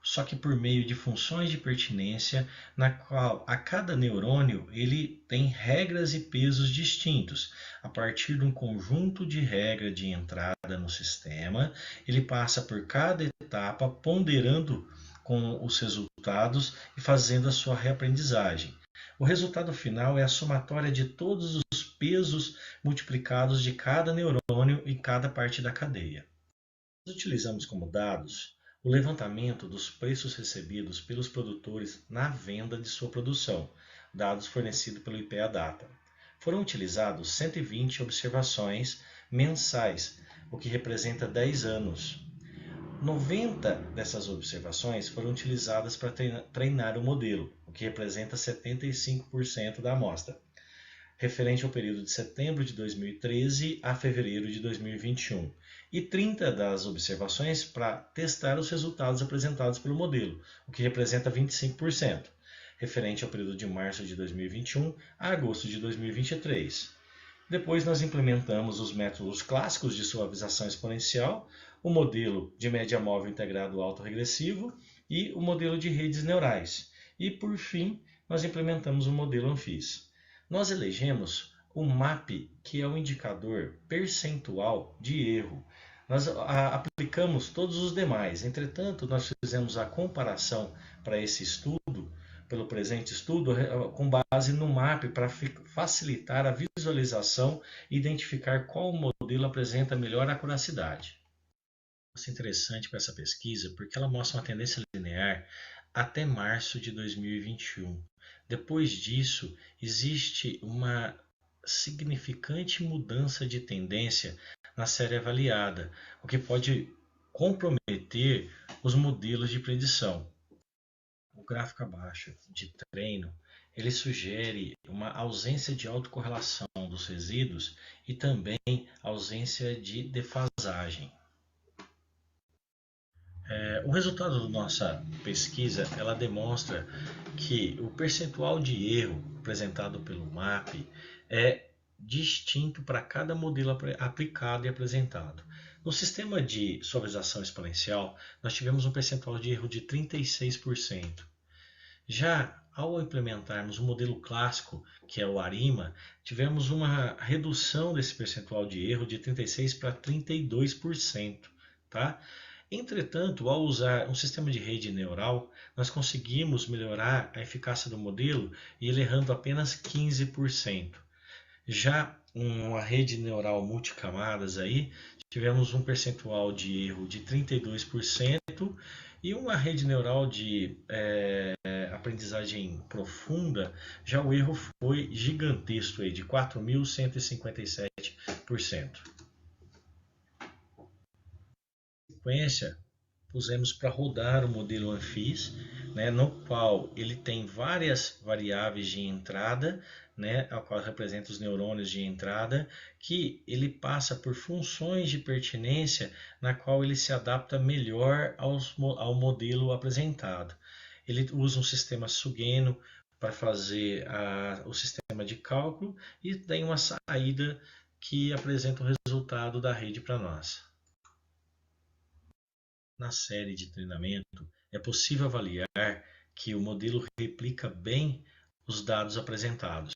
só que por meio de funções de pertinência, na qual a cada neurônio ele tem regras e pesos distintos. A partir de um conjunto de regras de entrada no sistema, ele passa por cada etapa ponderando com os resultados e fazendo a sua reaprendizagem. O resultado final é a somatória de todos os pesos multiplicados de cada neurônio em cada parte da cadeia. Nós utilizamos como dados o levantamento dos preços recebidos pelos produtores na venda de sua produção, dados fornecidos pelo IPEA Data. Foram utilizados 120 observações mensais, o que representa 10 anos. 90 dessas observações foram utilizadas para treinar o modelo, o que representa 75% da amostra, referente ao período de setembro de 2013 a fevereiro de 2021, e 30 das observações para testar os resultados apresentados pelo modelo, o que representa 25%, referente ao período de março de 2021 a agosto de 2023. Depois nós implementamos os métodos clássicos de suavização exponencial, o modelo de média móvel integrado autorregressivo e o modelo de redes neurais. E, por fim, nós implementamos o modelo ANFIS. Nós elegemos o MAP, que é o indicador percentual de erro. Nós aplicamos todos os demais. Entretanto, nós fizemos a comparação para esse estudo, pelo presente estudo, com base no MAP, para facilitar a visualização e identificar qual modelo apresenta melhor acuracidade. Isso é interessante para essa pesquisa porque ela mostra uma tendência linear até março de 2021. Depois disso, existe uma significante mudança de tendência na série avaliada, o que pode comprometer os modelos de predição. O gráfico abaixo de treino, ele sugere uma ausência de autocorrelação dos resíduos e também ausência de defasagem. O resultado da nossa pesquisa, ela demonstra que o percentual de erro apresentado pelo MAP é distinto para cada modelo aplicado e apresentado. No sistema de suavização exponencial, nós tivemos um percentual de erro de 36%. Já ao implementarmos o modelo clássico, que é o ARIMA, tivemos uma redução desse percentual de erro de 36% para 32%. Tá? Entretanto, ao usar um sistema de rede neural, nós conseguimos melhorar a eficácia do modelo e ele errando apenas 15%. Já uma rede neural multicamadas aí, tivemos um percentual de erro de 32% e uma rede neural de aprendizagem profunda, já o erro foi gigantesco aí, de 4.157%. Sequência, pusemos para rodar o modelo ANFIS, no qual ele tem várias variáveis de entrada, ao qual representa os neurônios de entrada, que ele passa por funções de pertinência, na qual ele se adapta melhor ao modelo apresentado. Ele usa um sistema Sugeno para fazer o sistema de cálculo e tem uma saída que apresenta o resultado da rede para nós. Na série de treinamento, é possível avaliar que o modelo replica bem os dados apresentados.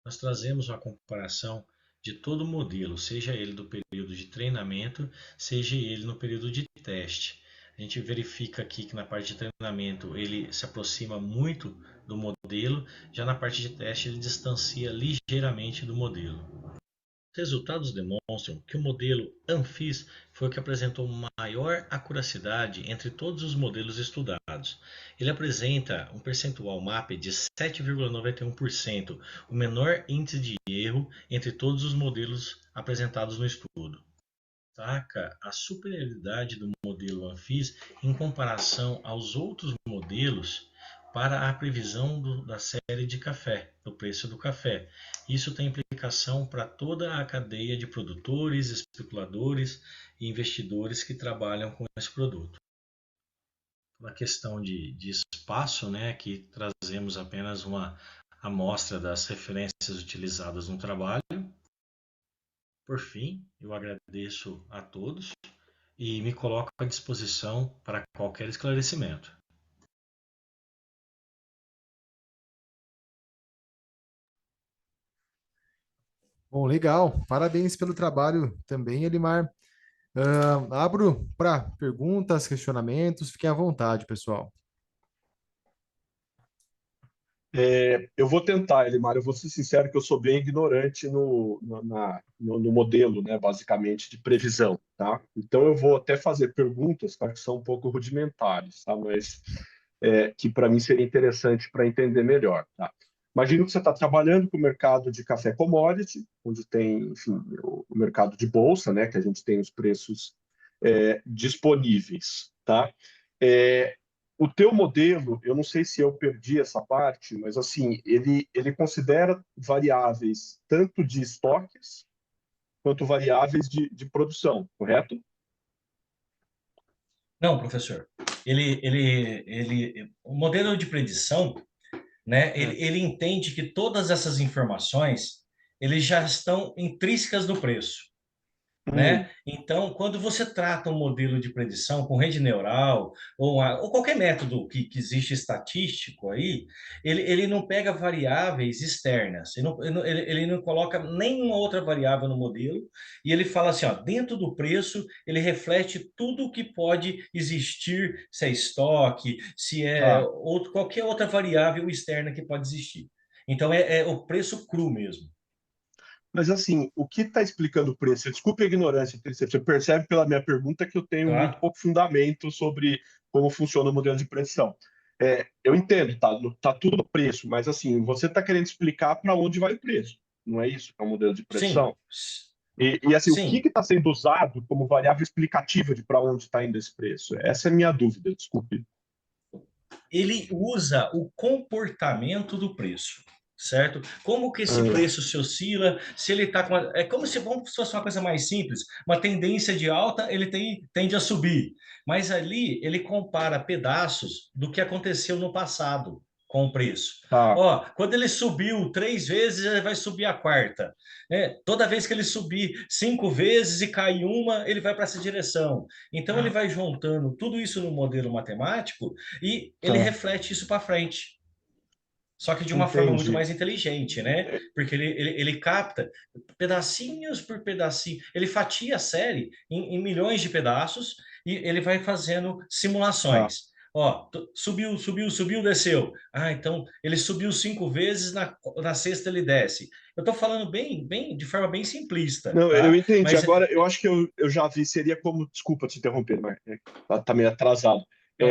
Nós trazemos uma comparação de todo o modelo, seja ele do período de treinamento, seja ele no período de teste. A gente verifica aqui que na parte de treinamento ele se aproxima muito do modelo, já na parte de teste ele distancia ligeiramente do modelo. Os resultados demonstram que o modelo ANFIS foi o que apresentou maior acuracidade entre todos os modelos estudados. Ele apresenta um percentual MAP de 7,91%, o menor índice de erro entre todos os modelos apresentados no estudo. Destaca a superioridade do modelo ANFIS em comparação aos outros modelos para a previsão da série de café, do preço do café. Isso tem implicação para toda a cadeia de produtores, especuladores e investidores que trabalham com esse produto. Uma questão de espaço, que trazemos apenas uma amostra das referências utilizadas no trabalho. Por fim, eu agradeço a todos e me coloco à disposição para qualquer esclarecimento. Bom, legal. Parabéns pelo trabalho também, Elimar. Abro para perguntas, questionamentos. Fiquem à vontade, pessoal. Eu vou tentar, Elimar, eu vou ser sincero que eu sou bem ignorante no modelo, né, basicamente, de previsão, tá? Então eu vou até fazer perguntas, tá, que são um pouco rudimentares, tá? Mas que para mim seria interessante para entender melhor, tá? Imagino que você está trabalhando com o mercado de café commodity, onde tem, enfim, o mercado de bolsa, né, que a gente tem os preços disponíveis, tá? É, o teu modelo, eu não sei se eu perdi essa parte, mas assim, ele considera variáveis tanto de estoques quanto variáveis de produção, correto? Não, professor. O modelo de predição, né, ele entende que todas essas informações, eles já estão intrínsecas no preço. Né? Então, quando você trata um modelo de predição com rede neural ou qualquer método que existe estatístico aí, ele não pega variáveis externas, ele não coloca nenhuma outra variável no modelo e ele fala assim, ó, dentro do preço, ele reflete tudo o que pode existir, se é estoque, se é Tá. qualquer outra variável externa que pode existir. Então, é o preço cru mesmo. Mas assim, o que está explicando o preço? Desculpe a ignorância, você percebe pela minha pergunta que eu tenho muito Tá? pouco fundamento sobre como funciona o modelo de predição. Eu entendo, tá tudo no preço, mas assim, você está querendo explicar para onde vai o preço, não é isso? É um modelo de Sim, predição. E assim, o que sim. está sendo usado como variável explicativa de para onde está indo esse preço? Essa é a minha dúvida, desculpe. Ele usa o comportamento do preço, certo? Como que esse Ah, preço se oscila, se ele está com é como se fosse uma coisa mais simples, uma tendência de alta, ele tende a subir, mas ali ele compara pedaços do que aconteceu no passado com o preço. tá, Ó, quando ele subiu 3 vezes, ele vai subir a quarta. Né? Toda vez que ele subir 5 vezes e cair uma, ele vai para essa direção. Então ele vai juntando tudo isso no modelo matemático e ele tá, reflete isso para frente. Só que de uma forma muito entendi. mais inteligente, né? Porque ele capta pedacinhos por pedacinho. Ele fatia a série em milhões de pedaços e ele vai fazendo Tá. simulações. Ó, subiu, subiu, subiu, desceu. Ah, então ele subiu 5 vezes, na sexta ele desce. Eu estou falando de forma bem simplista, Não, eu tá? entendi. Mas Agora, eu acho que eu já vi, seria como. Desculpa te interromper, mas tá meio atrasado. tá,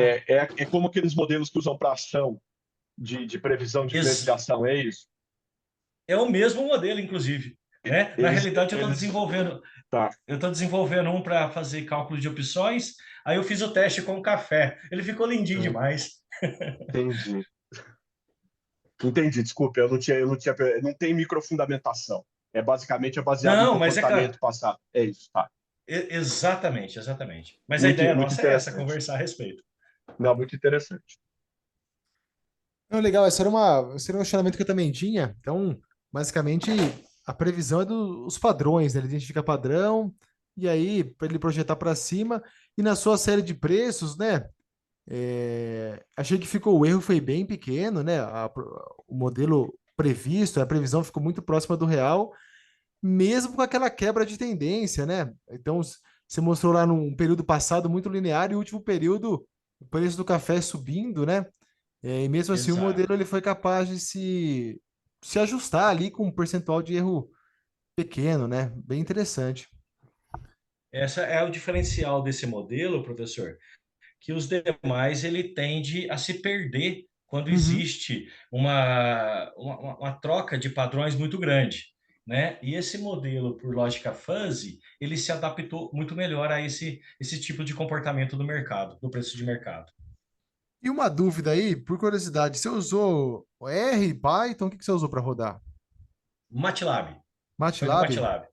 É como aqueles modelos que usam para ação de previsão, ex- diferenciação, é isso? é o mesmo modelo, inclusive. Né? Na realidade, Eles. Tá, eu estou desenvolvendo um para fazer cálculo de opções. Aí eu fiz o teste com o café. Ele ficou lindinho tá, demais. entendi. Entendi, desculpa, não tem microfundamentação. Basicamente baseado em Não, mas é claro. comportamento passado. É isso, tá. Exatamente, exatamente. Mas a Muito, ideia muito nossa é essa, interessante. conversar a respeito. Não, muito interessante. Não, legal, esse era um questionamento que eu também tinha. Então, basicamente, a previsão é dos padrões, né? Ele identifica padrão, e aí, para ele projetar para cima, e na sua série de preços, né? Achei que ficou, o erro foi bem pequeno, né? O modelo previsto, a previsão ficou muito próxima do real, mesmo com aquela quebra de tendência, né? Então, você mostrou lá num período passado muito linear e o último período, o preço do café subindo, né? E mesmo assim, o Exato. modelo ele foi capaz de se ajustar ali com um percentual de erro pequeno, né? Bem interessante. Essa é o diferencial desse modelo, professor, que os demais ele tende a se perder quando Uhum. existe uma troca de padrões muito grande. Né? E esse modelo por lógica fuzzy, ele se adaptou muito melhor a esse tipo de comportamento do mercado, do preço de mercado. E uma dúvida aí, por curiosidade, você usou o R, Python, o que que você usou para rodar? MATLAB, foi no MATLAB? MATLAB.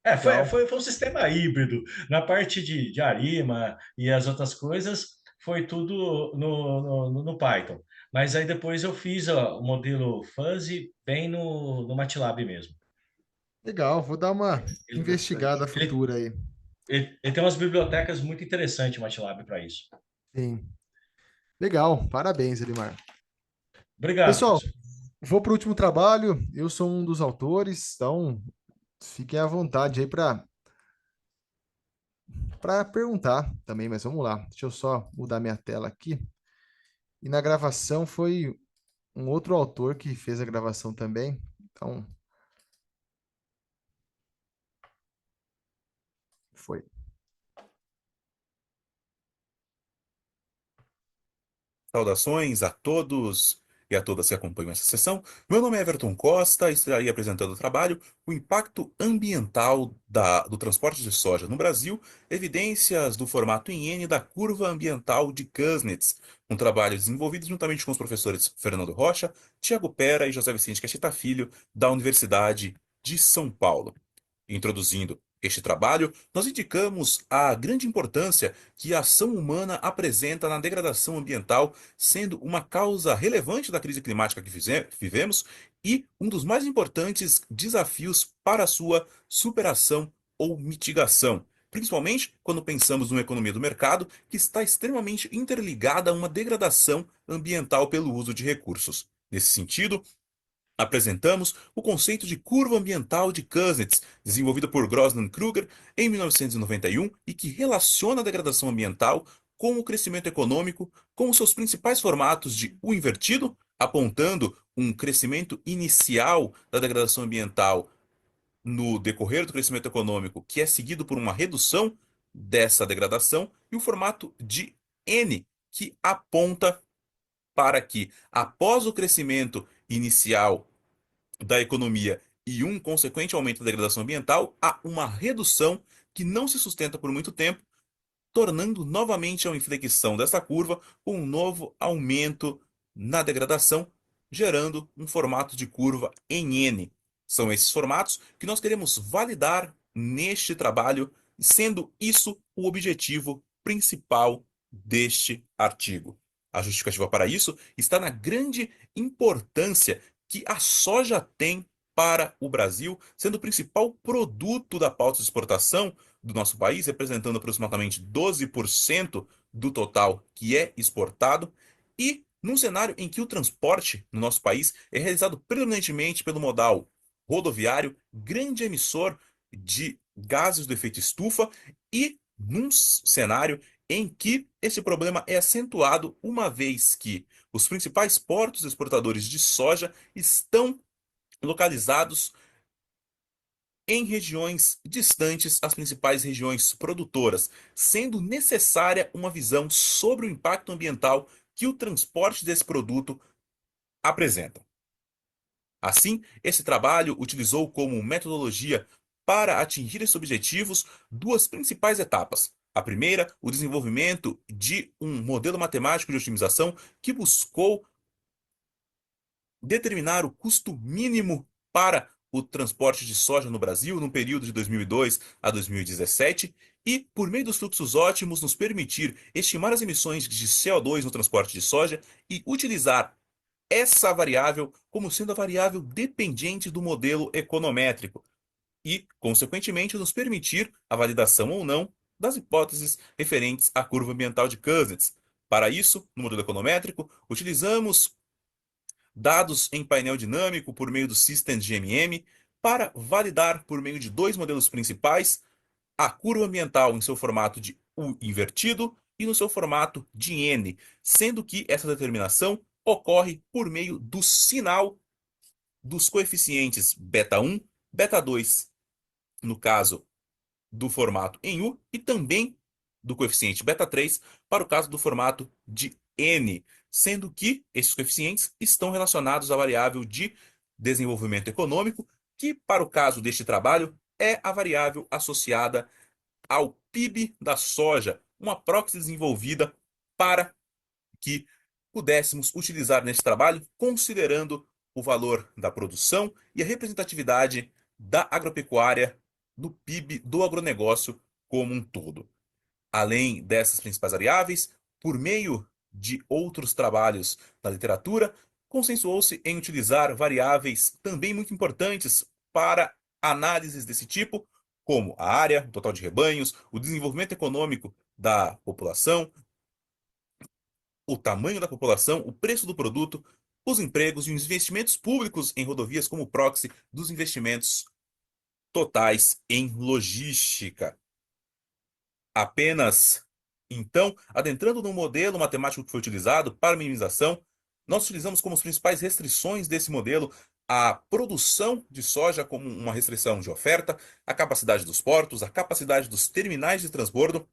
Legal. Foi um sistema híbrido. Na parte de Arima e as outras coisas, foi tudo no Python. Mas aí depois eu fiz ó, o modelo Fuzzy bem no MATLAB mesmo. Legal, vou dar uma Ele, investigada ele, futura aí. ele tem umas bibliotecas muito interessantes, o MATLAB, para isso. Sim. Legal, parabéns, Elimar. Obrigado, Pessoal, professor. vou para o último trabalho. Eu sou um dos autores, então fiquem à vontade aí para perguntar também, mas vamos lá. Deixa eu só mudar minha tela aqui. E na gravação foi um outro autor que fez a gravação também. Então, foi. Saudações a todos e a todas que acompanham essa sessão. Meu nome é Everton Costa e estarei apresentando o trabalho O Impacto Ambiental do Transporte de Soja no Brasil, evidências do formato em N da Curva Ambiental de Kuznets, um trabalho desenvolvido juntamente com os professores Fernando Rocha, Tiago Pera e José Vicente Caxeta Filho, da Universidade de São Paulo. Introduzindo este trabalho, nós indicamos a grande importância que a ação humana apresenta na degradação ambiental, sendo uma causa relevante da crise climática que vivemos e um dos mais importantes desafios para a sua superação ou mitigação, principalmente quando pensamos numa economia do mercado que está extremamente interligada a uma degradação ambiental pelo uso de recursos. Nesse sentido, apresentamos o conceito de curva ambiental de Kuznets, desenvolvido por Grossman Kruger em 1991 e que relaciona a degradação ambiental com o crescimento econômico, com os seus principais formatos de U invertido, apontando um crescimento inicial da degradação ambiental no decorrer do crescimento econômico, que é seguido por uma redução dessa degradação, e o formato de N, que aponta para que, após o crescimento inicial da economia e um consequente aumento da degradação ambiental, há uma redução que não se sustenta por muito tempo, tornando novamente a inflexão dessa curva com um novo aumento na degradação, gerando um formato de curva em N. São esses formatos que nós queremos validar neste trabalho, sendo isso o objetivo principal deste artigo. A justificativa para isso está na grande importância que a soja tem para o Brasil, sendo o principal produto da pauta de exportação do nosso país, representando aproximadamente 12% do total que é exportado, e num cenário em que o transporte no nosso país é realizado predominantemente pelo modal rodoviário, grande emissor de gases do efeito estufa, e num cenário em que esse problema é acentuado uma vez que os principais portos exportadores de soja estão localizados em regiões distantes às principais regiões produtoras, sendo necessária uma visão sobre o impacto ambiental que o transporte desse produto apresenta. Assim, esse trabalho utilizou como metodologia para atingir esses objetivos duas principais etapas. A primeira, o desenvolvimento de um modelo matemático de otimização que buscou determinar o custo mínimo para o transporte de soja no Brasil no período de 2002 a 2017 e, por meio dos fluxos ótimos, nos permitir estimar as emissões de CO2 no transporte de soja e utilizar essa variável como sendo a variável dependente do modelo econométrico e, consequentemente, nos permitir a validação ou não das hipóteses referentes à curva ambiental de Kuznets. Para isso, no modelo econométrico, utilizamos dados em painel dinâmico por meio do System GMM para validar por meio de dois modelos principais a curva ambiental em seu formato de U invertido e no seu formato de N, sendo que essa determinação ocorre por meio do sinal dos coeficientes beta 1, beta 2, no caso do formato em U, e também do coeficiente beta 3 para o caso do formato de N, sendo que esses coeficientes estão relacionados à variável de desenvolvimento econômico, que para o caso deste trabalho é a variável associada ao PIB da soja, uma proxy desenvolvida para que pudéssemos utilizar neste trabalho, considerando o valor da produção e a representatividade da agropecuária no PIB do agronegócio como um todo. Além dessas principais variáveis, por meio de outros trabalhos na literatura, consensuou-se em utilizar variáveis também muito importantes para análises desse tipo, como a área, o total de rebanhos, o desenvolvimento econômico da população, o tamanho da população, o preço do produto, os empregos e os investimentos públicos em rodovias como proxy dos investimentos totais em logística. Apenas, então, adentrando no modelo matemático que foi utilizado para minimização, nós utilizamos como as principais restrições desse modelo a produção de soja como uma restrição de oferta, a capacidade dos portos, a capacidade dos terminais de transbordo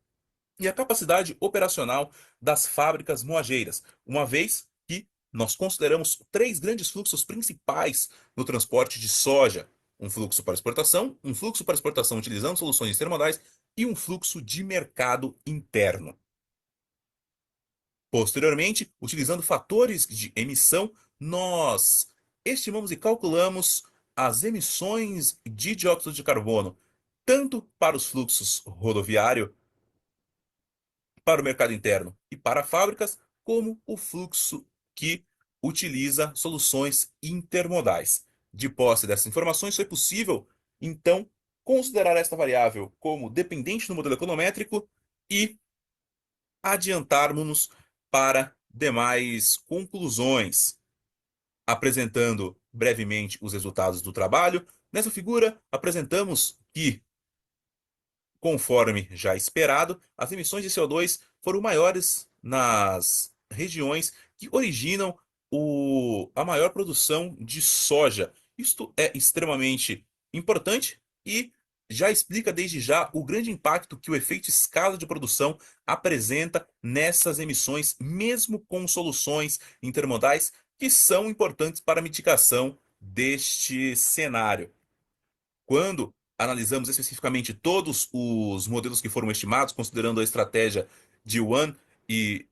e a capacidade operacional das fábricas moageiras, uma vez que nós consideramos três grandes fluxos principais no transporte de soja: um fluxo para exportação, um fluxo para exportação utilizando soluções intermodais e um fluxo de mercado interno. Posteriormente, utilizando fatores de emissão, nós estimamos e calculamos as emissões de dióxido de carbono, tanto para os fluxos rodoviário, para o mercado interno e para fábricas, como o fluxo que utiliza soluções intermodais. De posse dessas informações, foi possível, então, considerar esta variável como dependente do modelo econométrico e adiantarmos-nos para demais conclusões, apresentando brevemente os resultados do trabalho. Nessa figura, apresentamos que, conforme já esperado, as emissões de CO2 foram maiores nas regiões que originam a maior produção de soja. Isto é extremamente importante e já explica desde já o grande impacto que o efeito escala de produção apresenta nessas emissões, mesmo com soluções intermodais que são importantes para a mitigação deste cenário. Quando analisamos especificamente todos os modelos que foram estimados, considerando a estratégia de One e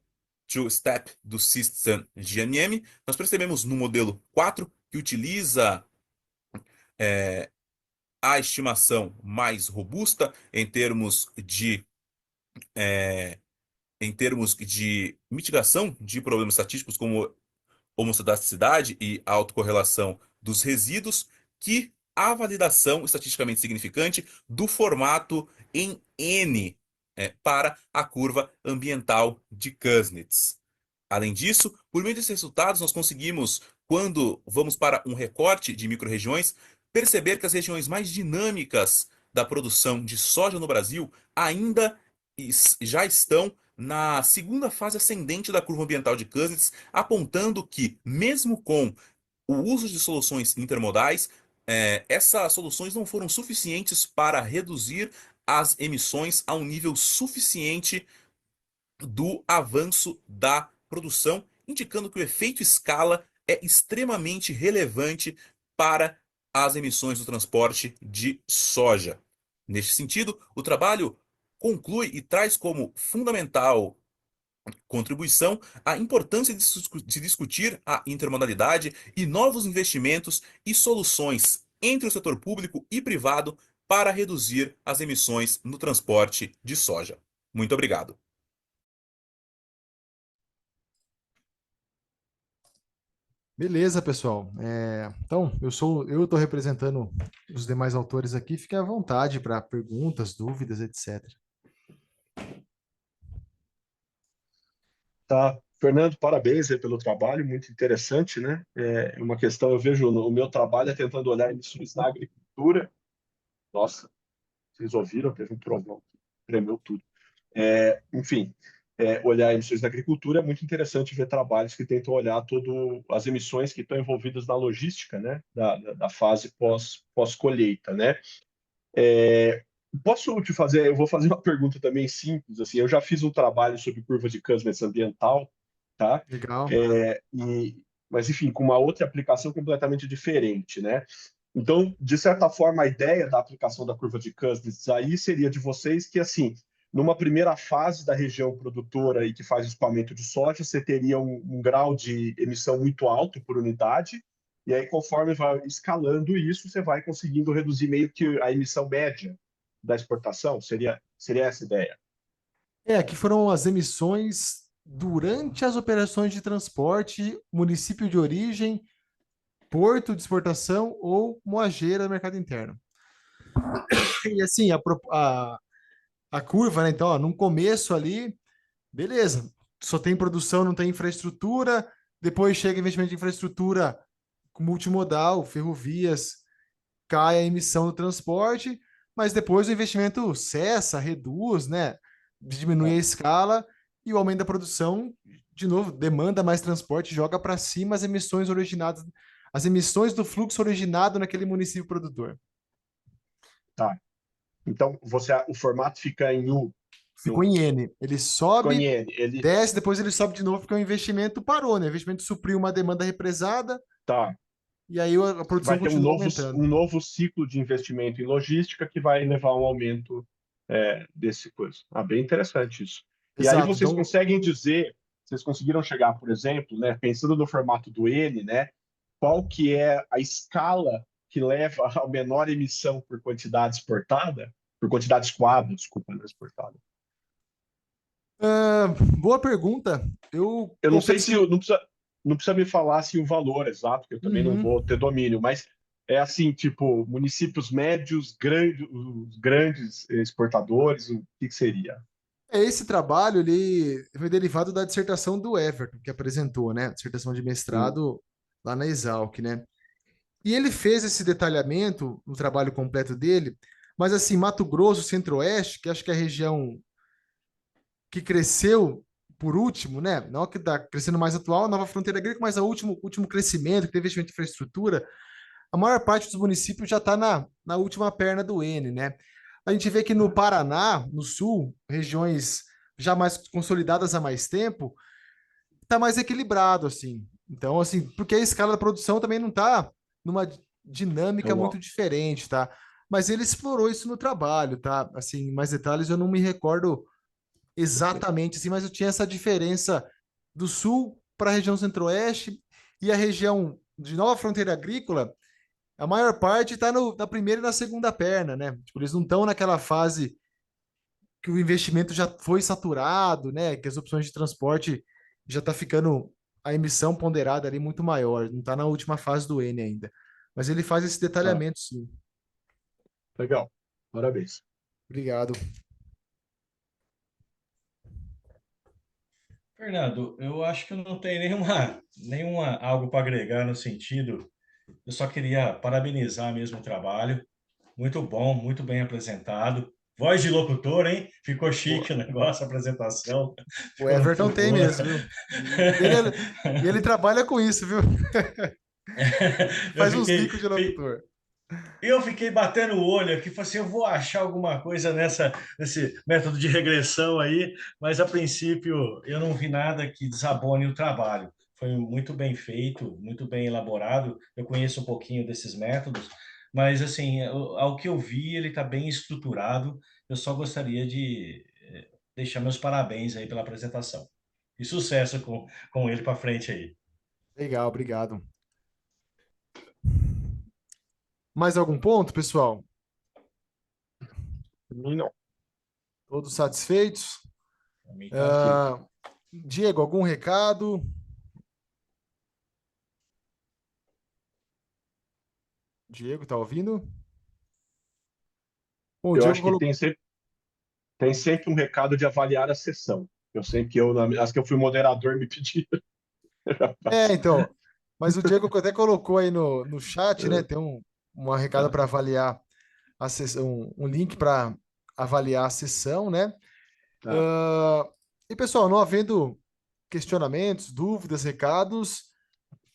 Two Step do System GMM, nós percebemos no modelo 4, que utiliza a estimação mais robusta em termos de mitigação de problemas estatísticos como homocedasticidade e autocorrelação dos resíduos, que a validação estatisticamente significante do formato em N para a curva ambiental de Kuznets. Além disso, por meio desses resultados, nós conseguimos, quando vamos para um recorte de microrregiões, perceber que as regiões mais dinâmicas da produção de soja no Brasil ainda já estão na segunda fase ascendente da curva ambiental de Kuznets, apontando que, mesmo com o uso de soluções intermodais, essas soluções não foram suficientes para reduzir as emissões a um nível suficiente do avanço da produção, indicando que o efeito escala é extremamente relevante para as emissões do transporte de soja. Neste sentido, o trabalho conclui e traz como fundamental contribuição a importância de discutir a intermodalidade e novos investimentos e soluções entre o setor público e privado para reduzir as emissões no transporte de soja. Muito obrigado. Beleza, pessoal. Então, eu estou representando os demais autores aqui. Fique à vontade para perguntas, dúvidas, etc. Tá, Fernando, parabéns aí pelo trabalho, muito interessante, né? É uma questão, eu vejo o meu trabalho é tentando olhar emissões na agricultura. Nossa, vocês ouviram? Teve um trovão que tremeu tudo. Enfim, olhar emissões da agricultura é muito interessante ver trabalhos que tentam olhar todas as emissões que estão envolvidas na logística, né? Da fase pós-colheita, né? Posso te fazer? Eu vou fazer uma pergunta também simples. Assim, eu já fiz um trabalho sobre curva de Kuznets ambiental, tá? Legal. Mas enfim, com uma outra aplicação completamente diferente, né? Então, de certa forma, a ideia da aplicação da curva de Kuznets aí seria de vocês que, assim, numa primeira fase da região produtora e que faz escoamento de soja, você teria um grau de emissão muito alto por unidade, e aí, conforme vai escalando isso, você vai conseguindo reduzir meio que a emissão média da exportação? Seria essa a ideia? Aqui foram as emissões durante as operações de transporte, município de origem, porto de exportação ou moageira do mercado interno. E assim, a curva, né? Então, ó, no começo ali, beleza, só tem produção, não tem infraestrutura, depois chega investimento em infraestrutura multimodal, ferrovias, cai a emissão do transporte, mas depois o investimento cessa, reduz, né? Diminui a escala e o aumento da produção, de novo, demanda mais transporte, joga para cima as emissões originadas, as emissões do fluxo originado naquele município produtor. Tá. Então, o formato fica em U. Ficou em N. Ele Ficou em sobe, N. Ele desce, depois ele sobe de novo, porque o investimento parou, né? O investimento supriu uma demanda represada, tá. e aí a produção Vai ter continua aumentando. um novo ciclo de investimento em logística que vai levar a um aumento desse coisa. Bem interessante isso. E aí Exato. Então, vocês conseguiram chegar, por exemplo, né, pensando no formato do N, né, qual que é a escala que leva a menor emissão por quantidade exportada, por quantidade escoada, desculpa, não exportada. boa pergunta. Eu Eu não sei confesso se que... não precisa me falar assim, o valor exato, que eu também não Uhum. vou ter domínio, mas é assim, tipo, municípios médios, os grandes exportadores, o que seria? Esse trabalho, ele foi derivado da dissertação do Everton, que apresentou, né? Dissertação de Hum, mestrado lá na Exalc, né? E ele fez esse detalhamento no trabalho completo dele, mas assim, Mato Grosso, Centro-Oeste, que acho que é a região que cresceu por último, né? Não que está crescendo mais atual, a nova fronteira agrícola, mas o último crescimento, que teve investimento em infraestrutura, a maior parte dos municípios já está na última perna do N, né? A gente vê que no Paraná, no sul, regiões já mais consolidadas há mais tempo, está mais equilibrado, assim. Então, assim, porque a escala da produção também não está numa dinâmica muito legal. diferente, tá? Mas ele explorou isso no trabalho, tá? Assim, mais detalhes eu não me recordo exatamente, assim, mas eu tinha essa diferença do sul para a região centro-oeste e a região de nova fronteira agrícola, a maior parte está na primeira e na segunda perna, né? Tipo, eles não estão naquela fase que o investimento já foi saturado, né? Que as opções de transporte já está ficando a emissão ponderada ali muito maior, não está na última fase do N ainda. Mas ele faz esse Tá, detalhamento, sim. legal. Parabéns. Obrigado. Fernando, eu acho que eu não tenho nenhuma algo para agregar no sentido. Eu só queria parabenizar mesmo o trabalho. Muito bom, muito bem apresentado. Voz de locutor, hein? Ficou O, chique o negócio, a apresentação. o Ficou muito Everton tem boa. mesmo, viu? E ele trabalha com isso, viu? Eu Faz uns fiquei, bicos de locutor. eu fiquei batendo o olho aqui, falei assim, eu vou achar alguma coisa nesse método de regressão aí, mas a princípio eu não vi nada que desabone o trabalho. Foi muito bem feito, muito bem elaborado. Eu conheço um pouquinho desses métodos, mas assim, ao que eu vi, ele está bem estruturado. Eu só gostaria de deixar meus parabéns aí pela apresentação. E sucesso com ele para frente aí. Legal, obrigado. Mais algum ponto, pessoal? Não. Todos satisfeitos? Pra mim tá Sim. Ah, Diego, algum recado? Diego, tá ouvindo? Bom, o Eu Diego acho que colocou. tem sempre um recado de avaliar a sessão. Eu sei que acho que eu fui moderador, me pediram. Então, mas o Diego até colocou aí no chat, né? Tem uma recado Tá, para avaliar a sessão, um link para avaliar a sessão, né? tá. Ah, e pessoal, não havendo questionamentos, dúvidas, recados,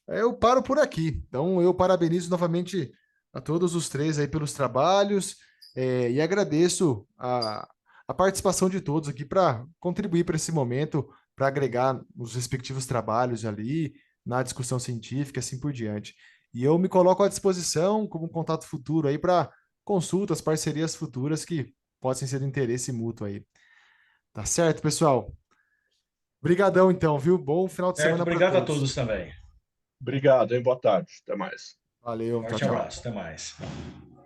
eu paro por aqui. Então, eu parabenizo novamente a todos os três aí pelos trabalhos, e agradeço a participação de todos aqui para contribuir para esse momento, para agregar os respectivos trabalhos ali, na discussão científica, assim por diante. E eu me coloco à disposição como um contato futuro aí para consultas, parcerias futuras que possam ser de interesse mútuo aí. Tá certo, pessoal? Obrigadão, então, viu? Bom final de certo? semana para Obrigado a todos. todos também. Obrigado, hein? Boa tarde. Até mais. Valeu, tchau, Forte tchau. abraço, até mais.